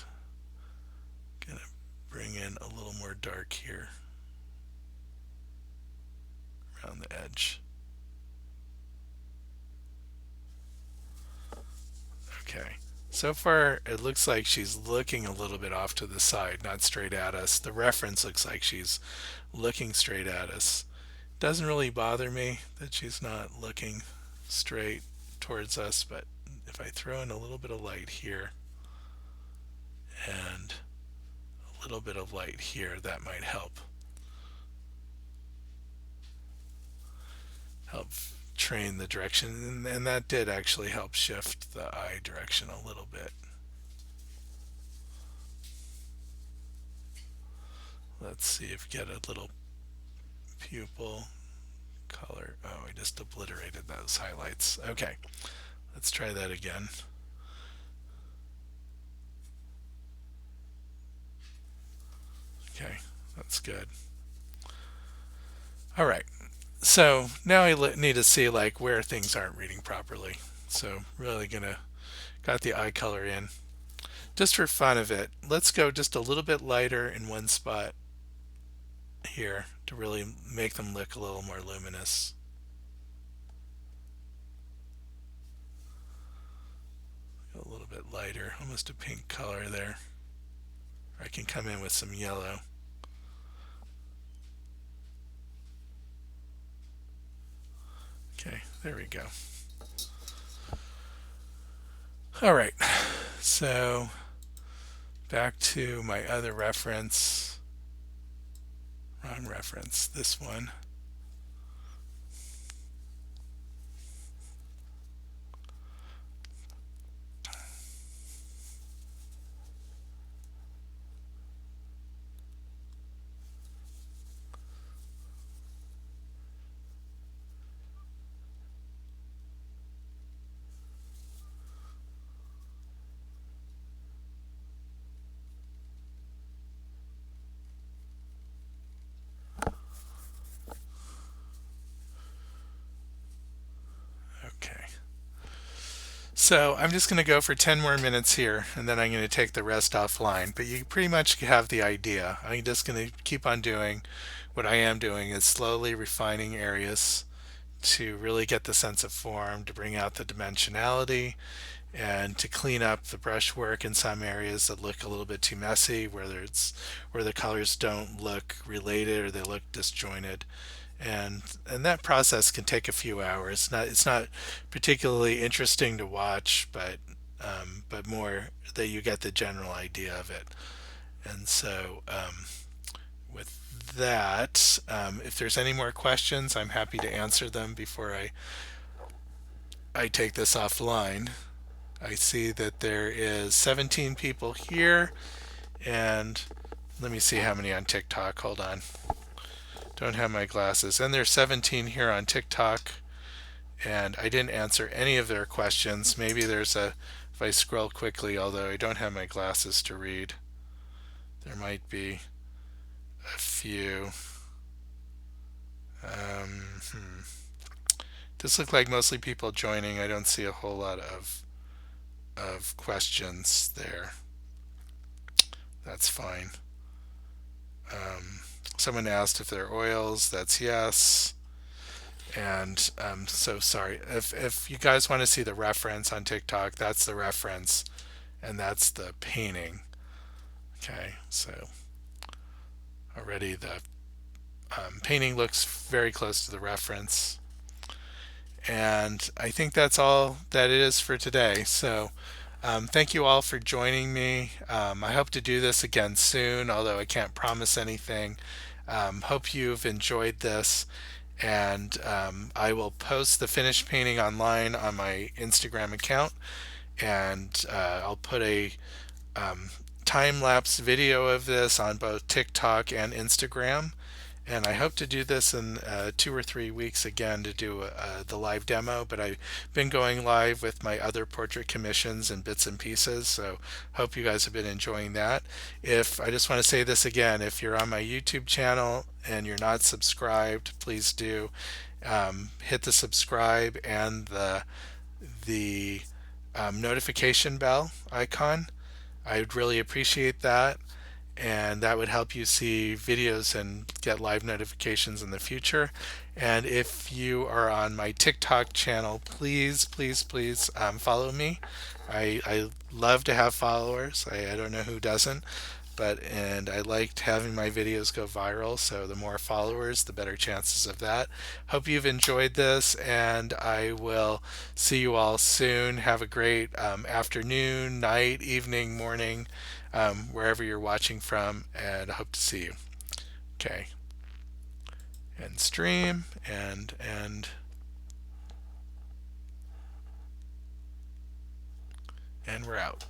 gonna bring in a little more dark here around the edge. Okay, so far it looks like she's looking a little bit off to the side, not straight at us. The reference looks like she's looking straight at us. Doesn't really bother me that she's not looking straight towards us, but if I throw in a little bit of light here and little bit of light here, that might help train the direction, and that did actually help shift the eye direction a little bit. Let's see if we get a little pupil color. Oh, I just obliterated those highlights. Okay, let's try that again. Okay, that's good. All right, so now I need to see like where things aren't reading properly. So really got the eye color in. Just for fun of it, let's go just a little bit lighter in one spot here to really make them look a little more luminous. A little bit lighter, almost a pink color there. Or I can come in with some yellow. Okay, there we go. All right, so back to my other reference. Wrong reference, this one. Okay. So I'm just going to go for 10 more minutes here, and then I'm going to take the rest offline. But you pretty much have the idea. I'm just going to keep on doing what I am doing is slowly refining areas to really get the sense of form, to bring out the dimensionality, and to clean up the brushwork in some areas that look a little bit too messy, whether it's where the colors don't look related or they look disjointed. And that process can take a few hours. It's not particularly interesting to watch, but more that you get the general idea of it. And so with that, if there's any more questions, I'm happy to answer them before I take this offline. I see that there is 17 people here, and let me see how many on TikTok. Hold on. Don't have my glasses. And there's 17 here on TikTok, and I didn't answer any of their questions. Maybe there's if I scroll quickly, although I don't have my glasses to read, there might be a few. This looks like mostly people joining. I don't see a whole lot of questions there. That's fine. Someone asked if they're oils. That's yes. And so sorry. If you guys want to see the reference on TikTok, that's the reference, and that's the painting. Okay, so already the painting looks very close to the reference. And I think that's all that it is for today. So thank you all for joining me. I hope to do this again soon, although I can't promise anything. Hope you've enjoyed this, and I will post the finished painting online on my Instagram account, and I'll put a time-lapse video of this on both TikTok and Instagram. And I hope to do this in 2 or 3 weeks again to do the live demo, but I've been going live with my other portrait commissions and bits and pieces, so hope you guys have been enjoying that. If I just want to say this again, if you're on my YouTube channel and you're not subscribed, please do hit the subscribe and the notification bell icon. I'd really appreciate that, and that would help you see videos and get live notifications in the future. And if you are on my TikTok channel, please follow me. I love to have followers. I don't know who doesn't, and I liked having my videos go viral, so the more followers, the better chances of that. Hope you've enjoyed this, and I will see you all soon. Have a great afternoon, night, evening, morning, wherever you're watching from, and I hope to see you. Okay, and stream, and we're out.